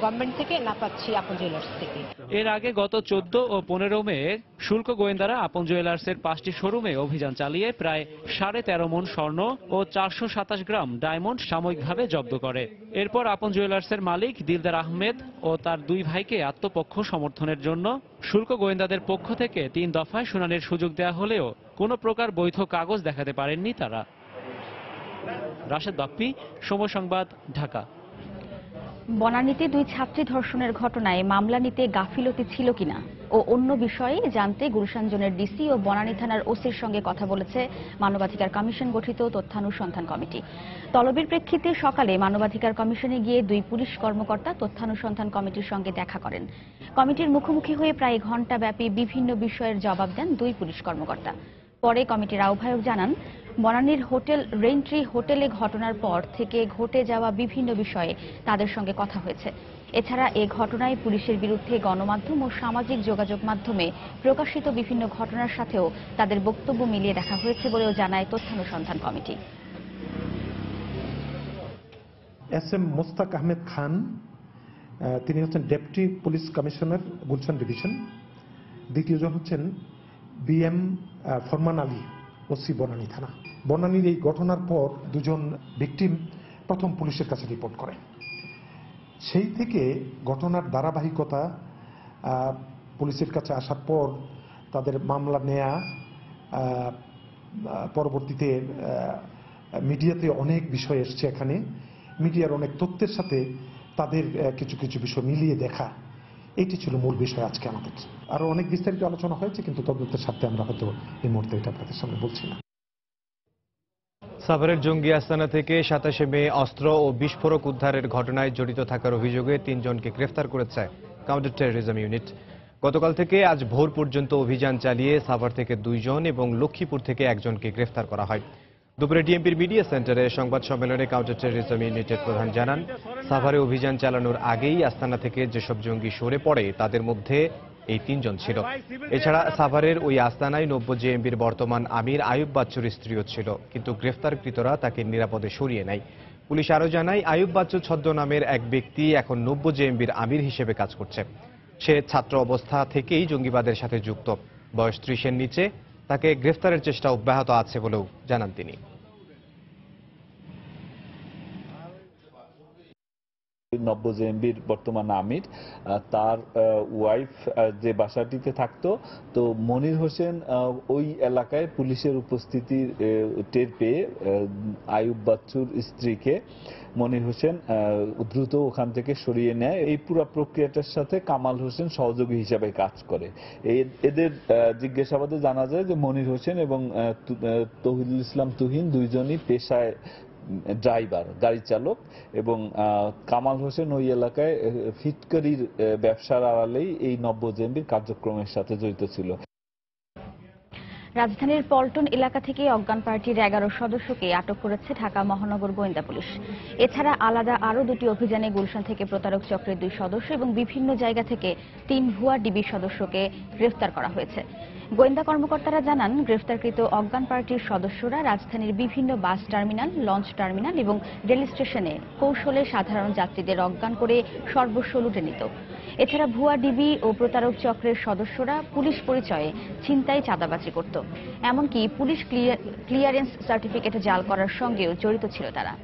গভর্নমেন্ট থেকে, না পাচ্ছি আপন জুয়েলার্স থেকে। এর আগে গত 14 ও 15 মে শুল্ক গোয়েন্দারা আপন জুয়েলার্সের 5টি শোরুমে অভিযান চালিয়ে প্রায় 13.5 মণ স্বর্ণ ও 427 গ্রাম ডায়মন্ড সাময়িকভাবে জব্দ করে। এরপর আপন জুয়েলার্সের মালিক দিলদার আহমেদ ও তার 2 ভাইকে আত্মপক্ষ সমর্থনের জন্য শুল্ক গোয়েন্দাদের পক্ষ থেকে 3 দফায় শুনানির সুযোগ দেওয়া হলেও কোনো প্রকার বৈধ কাগজ দেখাতে পারেননি তারা। রাশেদ বাপ্পি, সময় সংবাদ, ঢাকা। বনানীতে 2 ছাত্রী ধর্ষণের ঘটনায় মামলা নিতে গাফিলতি ছিল কিনা ও অন্য বিষয়ে জানতে গুলশান জোনের ডিসি ও বনানী থানার ওসির সঙ্গে কথা বলেছে মানবাধিকার কমিশন গঠিত তথ্যানুসন্ধান কমিটি। তলবের প্রেক্ষিতে সকালে মানবাধিকার কমিশনে গিয়ে 2 পুলিশ কর্মকর্তা তথ্যানুসন্ধান কমিটির সঙ্গে দেখা করেন। কমিটির মুখোমুখি হয়ে প্রায় ঘণ্টাব্যাপী বিভিন্ন বিষয়ের জবাব দেন 2 পুলিশ কর্মকর্তা। পরে কমিটির আহ্বায়ক জানান, বনানীর হোটেল রেইনট্রি হোটেলে ঘটনার পর থেকে ঘটে যাওয়া বিভিন্ন বিষয়ে তাদের সঙ্গে কথা হয়েছে। এছাড়া এ ঘটনায় পুলিশের বিরুদ্ধে গণমাধ্যম ও সামাজিক যোগাযোগ মাধ্যমে প্রকাশিত বিভিন্ন ঘটনার সাথেও তাদের বক্তব্য মিলিয়ে দেখা হয়েছে বলেও জানায় তথ্যানুসন্ধান কমিটি। এসএম মোস্তাক আহমেদ খান, তিনি হচ্ছেন deputy police commissioner Gulshan division. দ্বিতীয়জন হচ্ছেন বিএম ফরমান আলী, ওসি বনানী থানা। বনানীর এই ঘটনার পর 2জন ভিকটিম প্রথম পুলিশের কাছে রিপোর্ট করে। সেই থেকে ঘটনার ধারাবাহিকতা, পুলিশের কাছে আসার পর তাদের মামলা নেয়া, পরবর্তীতে মিডিয়াতে অনেক বিষয় এসছে, এখানে মিডিয়ার অনেক তথ্যের সাথে তাদের কিছু কিছু বিষয় মিলিয়ে দেখা, এটি ছিল মূল বিষয় আজকে আমাদের। আরো অনেক বিস্তারিত আলোচনা হয়েছে, কিন্তু তদন্তের সাথে আমরা হয়তো এই মুহূর্তে এটা আপনাদের সামনে বলছি না। সাভারের জঙ্গি আস্তানা থেকে 27 মে অস্ত্র ও বিস্ফোরক উদ্ধারের ঘটনায় জড়িত থাকার অভিযোগে 3 জনকে গ্রেফতার করেছে কাউন্টার টেররিজম ইউনিট। গতকাল থেকে আজ ভোর পর্যন্ত অভিযান চালিয়ে সাভার থেকে 2 জন এবং লক্ষ্মীপুর থেকে 1 জনকে গ্রেফতার করা হয়। দুপুরে ডিএমপির মিডিয়া সেন্টারে সংবাদ সম্মেলনে কাউন্টার টেররিজম ইউনিটের প্রধান জানান, সাভারে অভিযান চালানোর আগেই আস্তানা থেকে যেসব জঙ্গি সরে পড়ে তাদের মধ্যে এই 3 জন ছিল। এছাড়া সাভারের ওই আস্তানায় 90 জেএমবির বর্তমান আমির আয়ুব বাচ্চুর স্ত্রীও ছিল, কিন্তু গ্রেফতারকৃতরা তাকে নিরাপদে সরিয়ে নেয়। পুলিশ আরও জানায়, আয়ুব বাচ্চু ছদ্মনামের এক ব্যক্তি এখন 90 জেএমবির আমির হিসেবে কাজ করছে। সে ছাত্র অবস্থা থেকেই জঙ্গিবাদের সাথে যুক্ত। বয়স 30-এর নিচে, তাকে গ্রেফতারের চেষ্টা অব্যাহত আছে বলেও জানান তিনি। 90 জেএমবির বর্তমান আমির, তার ওয়াইফ যে বাসাটিতে থাকতো, তো মনির হোসেন ওই এলাকায় পুলিশের উপস্থিতি টের পেয়ে আয়ুব বাচ্চুর স্ত্রীকে মনির হোসেন দ্রুত ওখান থেকে সরিয়ে নেয়। এই পুরো প্রক্রিয়াটার সাথে কামাল হোসেন সহযোগী হিসাবে কাজ করে। এদের জিজ্ঞাসাবাদে জানা যায় যে মনির হোসেন এবং তৌহিদুল ইসলাম তুহিন দুইজনই পেশায় ড্রাইভার, গাড়ি চালক, এবং কামাল হোসেন ওই এলাকায় ফিটকারির ব্যবসার আড়ালেই এই 90 জেএমবির কার্যক্রমের সাথে জড়িত ছিল। রাজধানীর পল্টন এলাকা থেকে অজ্ঞান পার্টির 11 সদস্যকে আটক করেছে ঢাকা মহানগর গোয়েন্দা পুলিশ। এছাড়া আলাদা আরও 2টি অভিযানে গুলশান থেকে প্রতারক চক্রের 2 সদস্য এবং বিভিন্ন জায়গা থেকে 3 ভুয়া ডিবি সদস্যকে গ্রেফতার করা হয়েছে। গোয়েন্দা কর্মকর্তারা জানান, গ্রেফতারকৃত অজ্ঞান পার্টির সদস্যরা রাজধানীর বিভিন্ন বাস টার্মিনাল, লঞ্চ টার্মিনাল এবং রেল স্টেশনে কৌশলে সাধারণ যাত্রীদের অজ্ঞান করে সর্বস্ব লুটে নিত। এছাড়া ভুয়া ডিবি ও প্রতারক চক্রের সদস্যরা পুলিশ পরিচয়ে ছিনতাই, চাঁদাবাজি করত। এমনকি পুলিশ ক্লিয়ারেন্স সার্টিফিকেট জাল করার সঙ্গেও জড়িত ছিল তারা।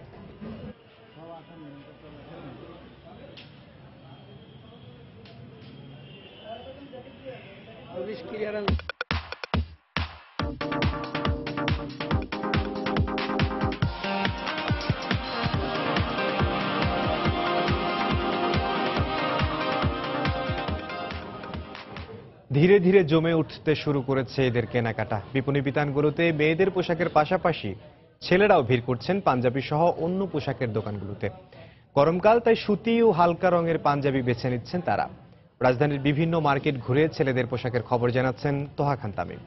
ধীরে ধীরে জমে উঠতে শুরু করেছে এদের কেনাকাটা। বিপণী বিতানগুলোতে মেয়েদের পোশাকের পাশাপাশি ছেলেরাও ভিড় করছেন পাঞ্জাবি সহ অন্য পোশাকের দোকানগুলোতে। গরমকাল, তাই সুতি ও হালকা রঙের পাঞ্জাবি বেছে নিচ্ছেন তারা। রাজধানীর বিভিন্ন মার্কেট ঘুরে ছেলেদের পোশাকের খবর জানাচ্ছেন তোহা খান তামিম।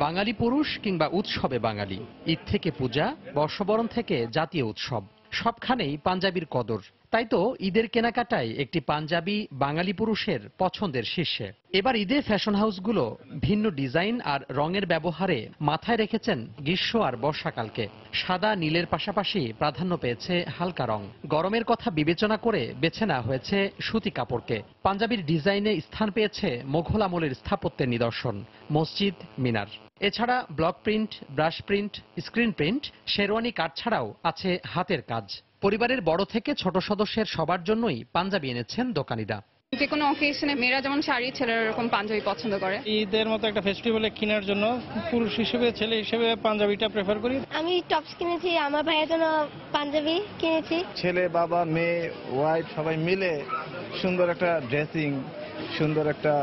বাঙালি পুরুষ কিংবা উৎসবে বাঙালি, ঈদ থেকে পূজা, বর্ষবরণ থেকে জাতীয় উৎসব, সবখানেই পাঞ্জাবির কদর। তাই তো ঈদের কেনাকাটায় একটি পাঞ্জাবি বাঙালি পুরুষের পছন্দের শীর্ষে। এবার ঈদে ফ্যাশন হাউসগুলো ভিন্ন ডিজাইন আর রঙের ব্যবহারে মাথায় রেখেছেন গ্রীষ্ম আর বর্ষাকালকে। সাদা নীলের পাশাপাশি প্রাধান্য পেয়েছে হালকা রং। গরমের কথা বিবেচনা করে বেছে নেওয়া হয়েছে সুতি কাপড়কে। পাঞ্জাবির ডিজাইনে স্থান পেয়েছে মোঘল আমলের স্থাপত্যের নিদর্শন, মসজিদ, মিনার। এছাড়া block print, brush print, screen print, sherwani cut ছাড়াও আছে হাতের কাজ। পরিবারের বড় থেকে ছোট সদস্যের সবার জন্যই পাঞ্জাবি এনেছেন দোকানিরা। যে কোনো অকেশনে মেয়েরা যেমন শাড়ি, ছেলেরা এরকম পাঞ্জাবি পছন্দ করে। ঈদের মতো একটা ফেস্টিভ্যালে কেনার জন্য পুরুষ হিসেবে, ছেলে হিসেবে পাঞ্জাবিটা প্রেফার করি। আমি টপস কিনেছি, আমার ভাইয়ের জন্য পাঞ্জাবি কিনেছি। ছেলে, বাবা, মেয়ে, ওয়াইফ সবাই মিলে সুন্দর একটা ড্রেসিং, সুন্দর একটা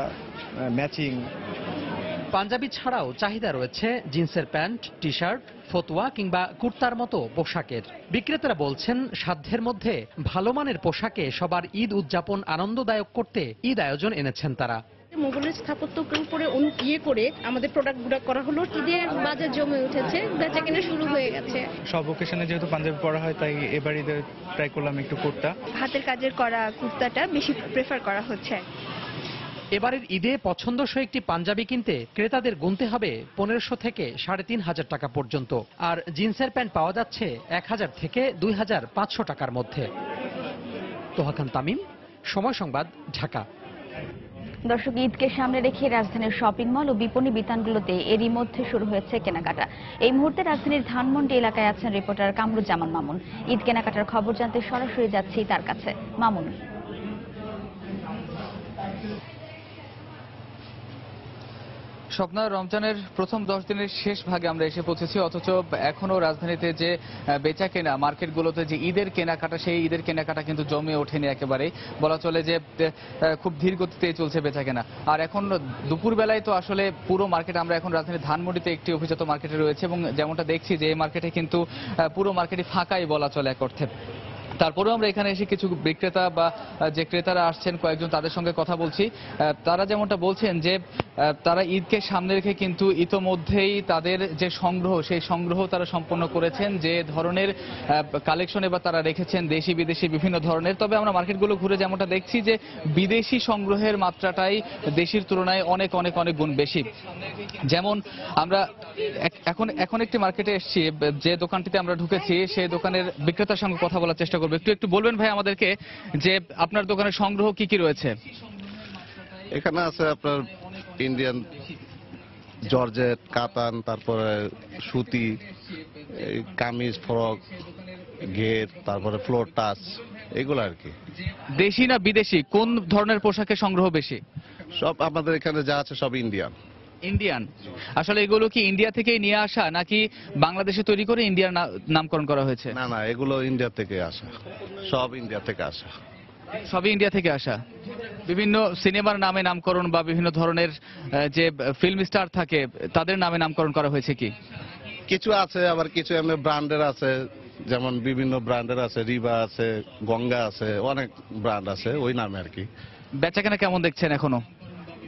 ম্যাচিং। পাঞ্জাবি ছাড়াও চাহিদা রয়েছে জিন্সের প্যান্ট, টি শার্ট, ফতুয়া কিংবা কুর্তার মতো পোশাকের। বিক্রেতারা বলছেন, সাধ্যের মধ্যে ভালো মানের পোশাকে সবার ঈদ উদযাপন আনন্দদায়ক করতে ঈদ আয়োজন এনেছেন তারা। মোগলের স্থাপত্যকে উপরে করে আমাদের প্রোডাক্টগুলো করা হলো। ঈদের বাজার জমে উঠেছে, বেচাকেনা শুরু হয়ে গেছে। সব ওকেশনে যেহেতু পাঞ্জাবি পরা হয়, তাই এবার ঈদের ট্রাই করলাম একটু কুর্তা। হাতের কাজের করা কুর্তাটা বেশি প্রেফার করা হচ্ছে। এবারের ঈদে পছন্দসই একটি পাঞ্জাবি কিনতে ক্রেতাদের গুনতে হবে 1500 থেকে 3500 টাকা পর্যন্ত। আর জিন্সের প্যান্ট পাওয়া যাচ্ছে 1000 থেকে 2500 টাকার মধ্যে। তোহা খান তামিম, সময় সংবাদ, ঢাকা। দর্শক, ঈদকে সামনে রেখে রাজধানীর শপিং মল ও বিপণী বিতানগুলোতে এরই মধ্যে শুরু হয়েছে কেনাকাটা। এই মুহূর্তে রাজধানীর ধানমন্ডি এলাকায় আছেন রিপোর্টার কামরুজ্জামান মামুন। ঈদ কেনাকাটার খবর জানতে সরাসরি যাচ্ছি তার কাছে। মামুন। স্বপ্না, রমজানের প্রথম 10 দিনের শেষ ভাগে আমরা এসে পৌঁছেছি, অথচ এখনো রাজধানীতে যে বেচা কেনা, মার্কেটগুলোতে যে ঈদের কেনাকাটা, সেই ঈদের কেনাকাটা কিন্তু জমে ওঠেনি একেবারেই। বলা চলে যে খুব ধীর গতিতে চলছে বেচা কেনা। আর এখন দুপুর বেলায় তো আসলে পুরো মার্কেট, আমরা এখন রাজধানীর ধানমন্ডিতে একটি অভিজাত মার্কেটে রয়েছে এবং যেমনটা দেখছি যে এই মার্কেটে কিন্তু পুরো মার্কেটই ফাঁকাই বলা চলে এক অর্থে। তারপরেও আমরা এখানে এসে কিছু বিক্রেতা বা যে ক্রেতারা আসছেন কয়েকজন, তাদের সঙ্গে কথা বলছি। তারা যেমনটা বলছেন যে তারা ঈদকে সামনে রেখে কিন্তু ইতোমধ্যেই তাদের যে সংগ্রহ, সেই সংগ্রহ তারা সম্পন্ন করেছেন। যে ধরনের কালেকশন এবার তারা রেখেছেন দেশি বিদেশি বিভিন্ন ধরনের। তবে আমরা মার্কেটগুলো ঘুরে যেমনটা দেখছি যে বিদেশি সংগ্রহের মাত্রাটাই দেশির তুলনায় অনেক অনেক অনেক গুণ বেশি। যেমন আমরা এখন একটি মার্কেটে এসেছি, যে দোকানটিতে আমরা ঢুকেছি সেই দোকানের বিক্রেতার সঙ্গে কথা বলার চেষ্টা করবো। একটু বলবেন ভাই আমাদেরকে যে আপনার দোকানের সংগ্রহ কি কি রয়েছে? এখানে আছে আপনার ইন্ডিয়ান জর্জেট, কাতান, তারপরে সুতি, কামিজ, ফ্রক, ঘের, তারপরে ফ্লোর টাচ, এগুলো আর কি। দেশি না বিদেশি, কোন ধরনের পোশাকের সংগ্রহ বেশি? সব আমাদের এখানে যা আছে সব ইন্ডিয়ান। ইন্ডিয়ান। আসলে এগুলো কি ইন্ডিয়া থেকেই নিয়ে আসা নাকি বাংলাদেশে তৈরি করে ইন্ডিয়ার নামকরণ করা হয়েছে? না না, এগুলো ইন্ডিয়া থেকে আসা, সব ইন্ডিয়া থেকে আসা। সবই ইন্ডিয়া থেকে আসা। বিভিন্ন সিনেমার নামে নামকরণ বা বিভিন্ন ধরনের যে ফিল্ম স্টার থাকে তাদের নামে নামকরণ করা হয়েছে কি? কিছু আছে, আবার কিছু এমনি ব্র্যান্ডের আছে, যেমন বিভিন্ন ব্র্যান্ডের আছে, রিবা আছে, গঙ্গা আছে, অনেক ব্র্যান্ড আছে ওই নামে আর কি। বেচাকেনা কেমন দেখছেন এখনো?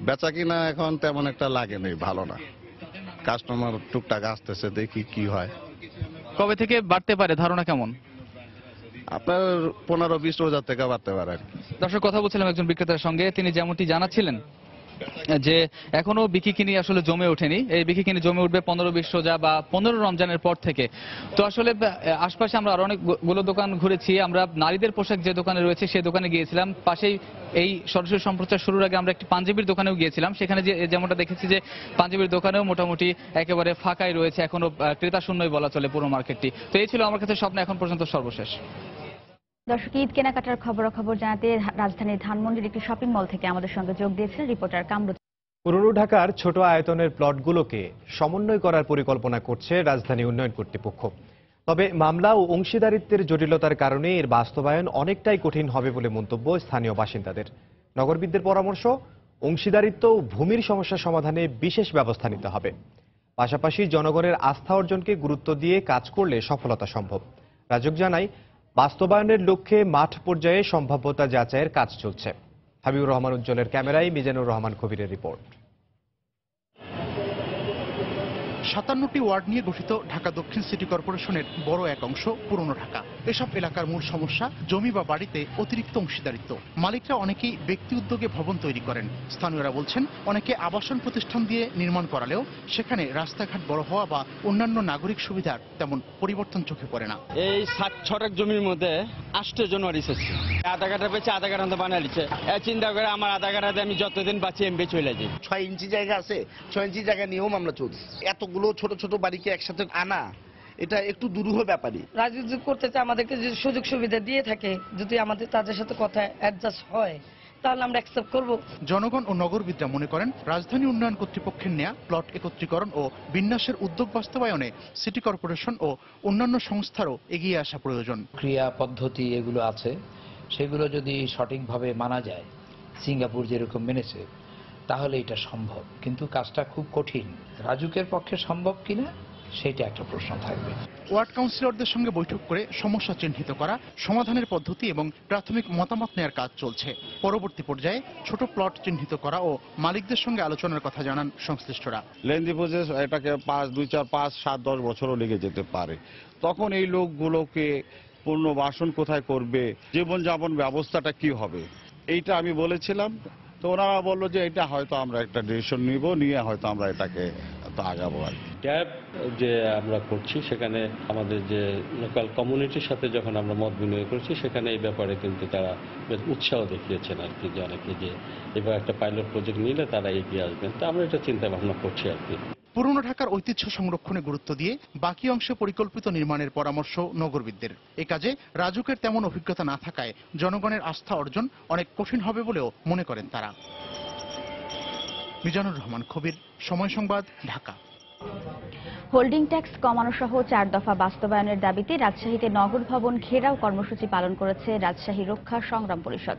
বেচা কিনা এখন তেমন একটা লাগে নেই, ভালো না। কাস্টমার টুকটাক আসতেছে, দেখি কি হয়। কবে থেকে বাড়তে পারে ধারণা কেমন? আপনার 15-20 রোজা থেকে বাড়তে পারে আর কি। দর্শক, কথা বলছিলাম একজন বিক্রেতার সঙ্গে, তিনি যেমনটি জানাচ্ছিলেন যে এখনো বিকিকিনি আসলে জমে ওঠেনি। এই বিকিকিনি জমে উঠবে 15-20 রোজা বা 15 রমজানের পর থেকে। তো আসলে আশপাশে আমরা আরো অনেকগুলো দোকান ঘুরেছি। আমরা নারীদের পোশাক যে দোকানে রয়েছে সেই দোকানে গিয়েছিলাম। পাশেই এই সরাসরি সম্প্রচার শুরুর আগে আমরা একটি পাঞ্জাবির দোকানেও গিয়েছিলাম। সেখানে যে যেমনটা দেখেছি যে পাঞ্জাবির দোকানেও মোটামুটি একেবারে ফাঁকাই রয়েছে, এখনো ক্রেতা শূন্যই বলা চলে পুরো মার্কেটটি। তো এই ছিল আমার কাছে স্বপ্ন এখন পর্যন্ত সর্বশেষ। দর্শক, ঈদ কেনাকাটার খবর জানাতে রাজধানীর ধানমন্ডির একটি শপিং মল থেকে আমাদের সঙ্গে যোগ দিয়েছেন রিপোর্টার কামরুজ্জামান। পুরনো ঢাকার ছোট আয়তনের প্লটগুলোকে সমন্বয় করার পরিকল্পনা করছে রাজধানী উন্নয়ন কর্তৃপক্ষ। তবে মামলা ও অংশীদারিত্বের জটিলতার কারণে এর বাস্তবায়ন অনেকটাই কঠিন হবে বলে মন্তব্য স্থানীয় বাসিন্দাদের। নগরবিদদের পরামর্শ, অংশীদারিত্ব ও ভূমির সমস্যা সমাধানে বিশেষ ব্যবস্থা নিতে হবে। পাশাপাশি জনগণের আস্থা অর্জনকে গুরুত্ব দিয়ে কাজ করলে সফলতা সম্ভব। রাজুক জানায়, বাস্তবায়নের লক্ষ্যে মাঠ পর্যায়ে সম্ভাব্যতা যাচাইয়ের কাজ চলছে। হাবিবুর রহমান উজ্জ্বলের ক্যামেরায় মিজানুর রহমান কবিরের রিপোর্ট। 57টি ওয়ার্ড নিয়ে গঠিত ঢাকা দক্ষিণ সিটি কর্পোরেশনের বড় এক অংশ পুরনো ঢাকা। এসব এলাকার মূল সমস্যা জমি বা বাড়িতে অতিরিক্ত অংশীদারিত্ব। মালিকরা অনেকেই ব্যক্তি উদ্যোগে ভবন তৈরি করেন। স্থানীয়রা বলছেন, অনেকে আবাসন প্রতিষ্ঠান দিয়ে নির্মাণ করালেও সেখানে রাস্তাঘাট বড় হওয়া বা অন্যান্য নাগরিক সুবিধার তেমন পরিবর্তন চোখে পড়ে না। এই 7 ছটাক জমির মধ্যে 8 জানুয়ারি এসেছে, আধা কাঠা পেয়েছে, আধা কাঠা বানিয়ে দিচ্ছে। চিন্তা করে আমার আধা কাঠাতে আমি যতদিন বাঁচি এমবে চলে যাই। 6 ইঞ্চি জায়গা আছে, 6 ইঞ্চি জায়গা নিয়েও মামলা চলছে। এতগুলো ছোট ছোট বাড়িকে একসাথে আনা, এটা একটু দুরূহ ব্যাপারই। রাজনীতি করতে চায়, আমাদেরকে যদি সুযোগ সুবিধা দিয়ে থাকে, যদি আমাদের তাদের সাথে কথা অ্যাডজাস্ট হয়, তাহলে আমরা অ্যাকসেপ্ট করব। জনগণ ও নগরবিদরা মনে করেন, রাজধানী উন্নয়ন কর্তৃপক্ষের নেয়া প্লট একত্রীকরণ ও বিন্যাসের উদ্যোগ বাস্তবায়নে সিটি কর্পোরেশন ও অন্যান্য সংস্থারও এগিয়ে আসা প্রয়োজন। ক্রিয়া পদ্ধতি এগুলো আছে, সেগুলো যদি সঠিকভাবে মানা যায়, সিঙ্গাপুর যেরকম মেনেছে, তাহলে এটা সম্ভব। কিন্তু কাজটা খুব কঠিন। রাজুকের পক্ষে সম্ভব কিনা সেটা একটা প্রশ্ন থাকবে। ওয়ার্ড কাউন্সিলরদের সঙ্গে বৈঠক করে সমস্যা চিহ্নিত করা, সমাধানের পদ্ধতি এবং প্রাথমিক মতামত নেওয়ার কাজ চলছে। পরবর্তী পর্যায়ে ছোট প্লট চিহ্নিত করা ও মালিকদের সঙ্গে আলোচনার কথা জানান সংশ্লিষ্টরা। লেন্দি প্রসেস, এটাকে 2, 4, 5, 7, 10 বছরও লেগে যেতে পারে। তখন এই লোকগুলোকে পুনর্বাসন কোথায় করবে, জীবনযাপন ব্যবস্থাটা কি হবে, এইটা আমি বলেছিলাম। তো ওনারা বললো যে এটা হয়তো আমরা একটা ডিসিশন নিব, নিয়ে হয়তো আমরা এটাকে মতো আগাবো আর কি। ট্যাব যে আমরা করছি সেখানে আমাদের যে লোকাল কমিউনিটির সাথে যখন আমরা মত বিনিময় করছি সেখানে এই ব্যাপারে কিন্তু তারা বেশ উৎসাহ দেখিয়েছেন আর কি, যে অনেকে যে এবার একটা পাইলট প্রজেক্ট নিলে তারা এগিয়ে আসবেন। তো আমরা এটা চিন্তা ভাবনা করছি আর কি। পুরনো ঢাকার ঐতিহ্য সংরক্ষণে গুরুত্ব দিয়ে বাকি অংশে পরিকল্পিত নির্মাণের পরামর্শ নগরবিদদের। এ কাজে রাজুকের তেমন অভিজ্ঞতা না থাকায় জনগণের আস্থা অর্জন অনেক কঠিন হবে বলেও মনে করেন তারা। মিজানুর রহমান খবির, সময় সংবাদ, ঢাকা। হোল্ডিং ট্যাক্স কমানো সহ 4 দফা বাস্তবায়নের দাবিতে রাজশাহীতে নগর ভবন ঘেরাও কর্মসূচি পালন করেছে রাজশাহী রক্ষা সংগ্রাম পরিষদ।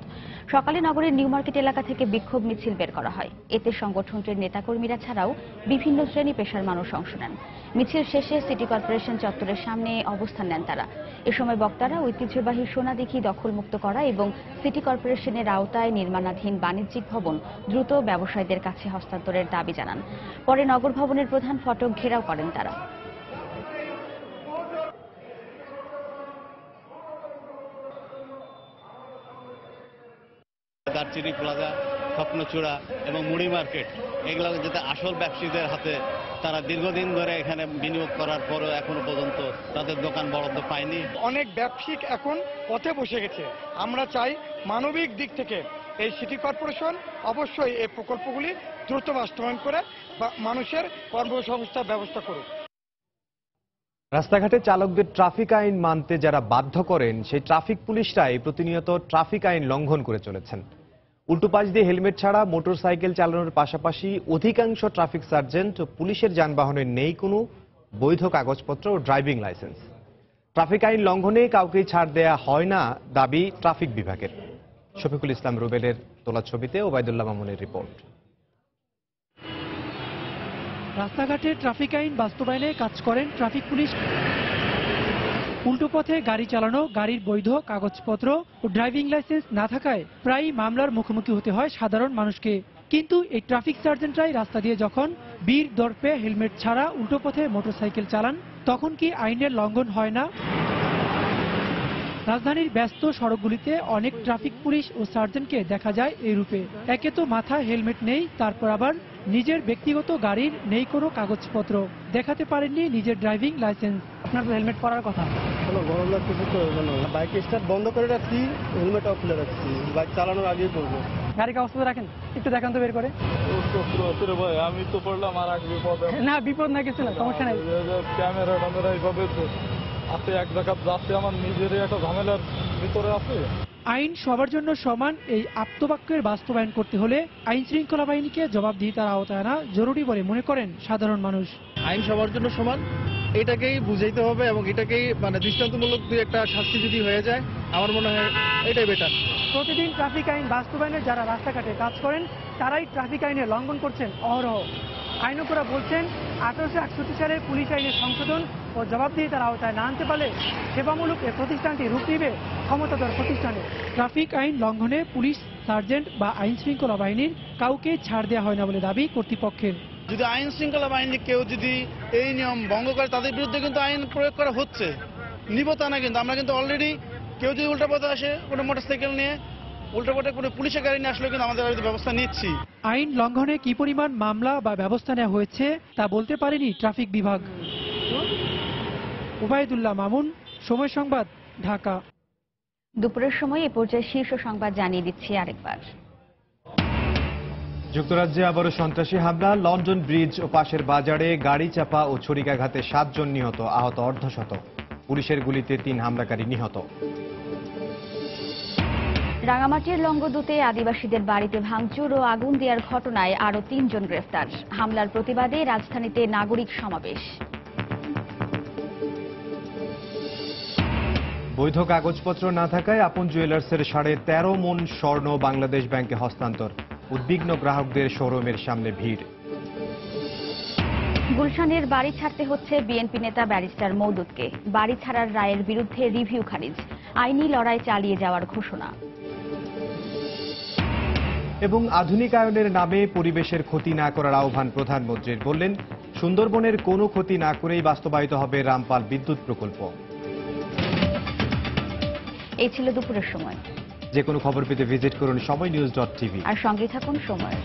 সকালে নগরের নিউ মার্কেট এলাকা থেকে বিক্ষোভ মিছিল বের করা হয়। এতে সংগঠনটির নেতাকর্মীরা ছাড়াও বিভিন্ন শ্রেণী পেশার মানুষ অংশ নেন। মিছিল শেষে সিটি কর্পোরেশন চত্বরের সামনে অবস্থান নেন তারা। এ সময় বক্তারা ঐতিহ্যবাহী সোনাদিঘি দখলমুক্ত করা এবং সিটি কর্পোরেশনের আওতায় নির্মাণাধীন বাণিজ্যিক ভবন দ্রুত ব্যবসায়ীদের কাছে হস্তান্তরের দাবি জানান। পরে নগর ভবনের প্রধান ফটক ঘেরাও করেন তারা। দারচিনি প্লাজা, স্বপ্নচূড়া এবং মুড়ি মার্কেট, এগুলো যাতে আসল ব্যবসায়ীদের হাতে, তারা দীর্ঘদিন ধরে এখানে বিনিয়োগ করার পরেও এখনো পর্যন্ত তাদের দোকান বরাদ্দ পায়নি। অনেক ব্যবসায়িক এখন পথে বসে গেছে। আমরা চাই মানবিক দিক থেকে এই সিটি কর্পোরেশন অবশ্যই এই প্রকল্পগুলি দ্রুত বাস্তবায়ন করে বা মানুষের কর্মসংস্থার ব্যবস্থা করুক। রাস্তাঘাটে চালকদের ট্রাফিক আইন মানতে যারা বাধ্য করেন সেই ট্রাফিক পুলিশরাই প্রতিনিয়ত ট্রাফিক আইন লঙ্ঘন করে চলেছেন। উল্টো পাশ দিয়ে হেলমেট ছাড়া মোটরসাইকেল চালানোর পাশাপাশি অধিকাংশ ট্রাফিক সার্জেন্ট ও পুলিশের যানবাহনে নেই কোনো বৈধ কাগজপত্র ও ড্রাইভিং লাইসেন্স। ট্রাফিক আইন লঙ্ঘনে কাউকেই ছাড় দেয়া হয় না দাবি ট্রাফিক বিভাগের। শফিকুল ইসলাম রুবেলের তোলা ছবিতে ওবায়দুল্লাহ মামুনের রিপোর্ট। রাস্তাঘাটে ট্রাফিক আইন বাস্তবায়নে কাজ করেন ট্রাফিক পুলিশ। উল্টো পথে গাড়ি চালানো, গাড়ির বৈধ কাগজপত্র ও ড্রাইভিং লাইসেন্স না থাকায় প্রায়ই মামলার মুখোমুখি হতে হয় সাধারণ মানুষকে। কিন্তু এই ট্রাফিক সার্জেন্টরাই রাস্তা দিয়ে যখন বীর দর্পে হেলমেট ছাড়া উল্টো পথে মোটরসাইকেল চালান, তখন কি আইনের লঙ্ঘন হয় না? রাজধানীর ব্যস্ত সড়কগুলিতে অনেক ট্রাফিক পুলিশ ও সার্জেন্টকে দেখা যায় এই রূপে। একে তো মাথায় হেলমেট নেই, তারপর আবার নিজের ব্যক্তিগত গাড়ির নেই কোনো কাগজপত্র, দেখাতে পারেননি নিজের ড্রাইভিং লাইসেন্স। আপনার তো হেলমেট পরার কথা। গরম লাগতেছে তো বাইক স্টার্ট বন্ধ করে রাখছি, হেলমেটটাও খুলে রাখছি, বাইক চালানোর আগেই করবো। গাড়ি কাগজপত্র রাখেন, একটু দেখান তো বের করে। আমি তো পড়লাম আর এক বিপদ। না বিপদ না, কিছু না, সমস্যা নাই। ক্যামেরা এইভাবে আছে, এক জায়গা যাচ্ছে, আমার নিজেরই একটা ঝামেলার ভিতরে আছে। আইন সবার জন্য সমান, এই আপ্তবাক্যের বাস্তবায়ন করতে হলে আইন শৃঙ্খলা বাহিনীকে জবাবদিহিতার আওতায় আনা জরুরি বলে মনে করেন সাধারণ মানুষ। আইন সবার জন্য সমান, এটাকেই বুঝাইতে হবে এবং এটাকেই দৃষ্টান্তমূলক একটা শাস্তি যদি হয়ে যায়, আমার মনে হয় এটাই বেটার। প্রতিদিন ট্রাফিক আইন বাস্তবায়নে যারা রাস্তাঘাটে কাজ করেন তারাই ট্রাফিক আইনে লঙ্ঘন করছেন অহরহ। আইনজ্ঞরা বলছেন 1861 সালে পুলিশ আইনের সংশোধন ও জবাবদিহিতার আওতায় না আনতে পারলে সেবামূলক এই প্রতিষ্ঠানটি রূপ নেবে ক্ষমতাধর প্রতিষ্ঠানে। ট্রাফিক আইন লঙ্ঘনে পুলিশ, সার্জেন্ট বা আইন শৃঙ্খলা বাহিনীর কাউকে ছাড় দেওয়া হয় না বলে দাবি কর্তৃপক্ষের। যদি আইন শৃঙ্খলা বাহিনী কেউ যদি এই নিয়ম ভঙ্গ করে, তাদের বিরুদ্ধে কিন্তু আইন প্রয়োগ করা হচ্ছে, নিব তা না। কিন্তু আমরা কিন্তু অলরেডি কেউ যদি উল্টা পথে আসে কোনো মোটরসাইকেল নিয়ে, উল্টা পথে কোনো পুলিশের গাড়ি নিয়ে আসলে কিন্তু আমাদের ব্যবস্থা নিচ্ছি। আইন লঙ্ঘনে কি পরিমাণ মামলা বা ব্যবস্থা নেওয়া হয়েছে তা বলতে পারেনি ট্রাফিক বিভাগ। ওবায়দুল্লাহ মামুন, সময় সংবাদ, ঢাকা। দুপুরের সময় এ পর্যায়ে শীর্ষ সংবাদ জানিয়ে দিচ্ছি আরেকবার। যুক্তরাজ্যে আবারও সন্ত্রাসী হামলা। লন্ডন ব্রিজ ও পাশের বাজারে গাড়ি চাপা ও ছুরিকাঘাতে 7 জন নিহত, আহত অর্ধশত। পুলিশের গুলিতে 3 হামলাকারী নিহত। রাঙামাটির লংগদুতে আদিবাসীদের বাড়িতে ভাঙচুর ও আগুন দেওয়ার ঘটনায় আরও 3 জন গ্রেফতার। হামলার প্রতিবাদে রাজধানীতে নাগরিক সমাবেশ। বৈধ কাগজপত্র না থাকায় আপন জুয়েলার্সের 13.5 মণ স্বর্ণ বাংলাদেশ ব্যাংকে হস্তান্তর। উদ্বিগ্ন গ্রাহকদের শোরুমের সামনে ভিড়। গুলশানের বাড়ি ছাড়তে হচ্ছে বিএনপি নেতা ব্যারিস্টার মওদুদকে। বাড়ি ছাড়ার রায়ের বিরুদ্ধে রিভিউ খারিজ, আইনি লড়াই চালিয়ে যাওয়ার ঘোষণা। এবং আধুনিকায়নের নামে পরিবেশের ক্ষতি না করার আহ্বান প্রধানমন্ত্রীর। বললেন, সুন্দরবনের কোনো ক্ষতি না করেই বাস্তবায়িত হবে রামপাল বিদ্যুৎ প্রকল্প। এই ছিল দুপুরের সময়। যে কোনো খবর পেতে ভিজিট করুন সময়নিউজ.tv আর সঙ্গে থাকুন সময়।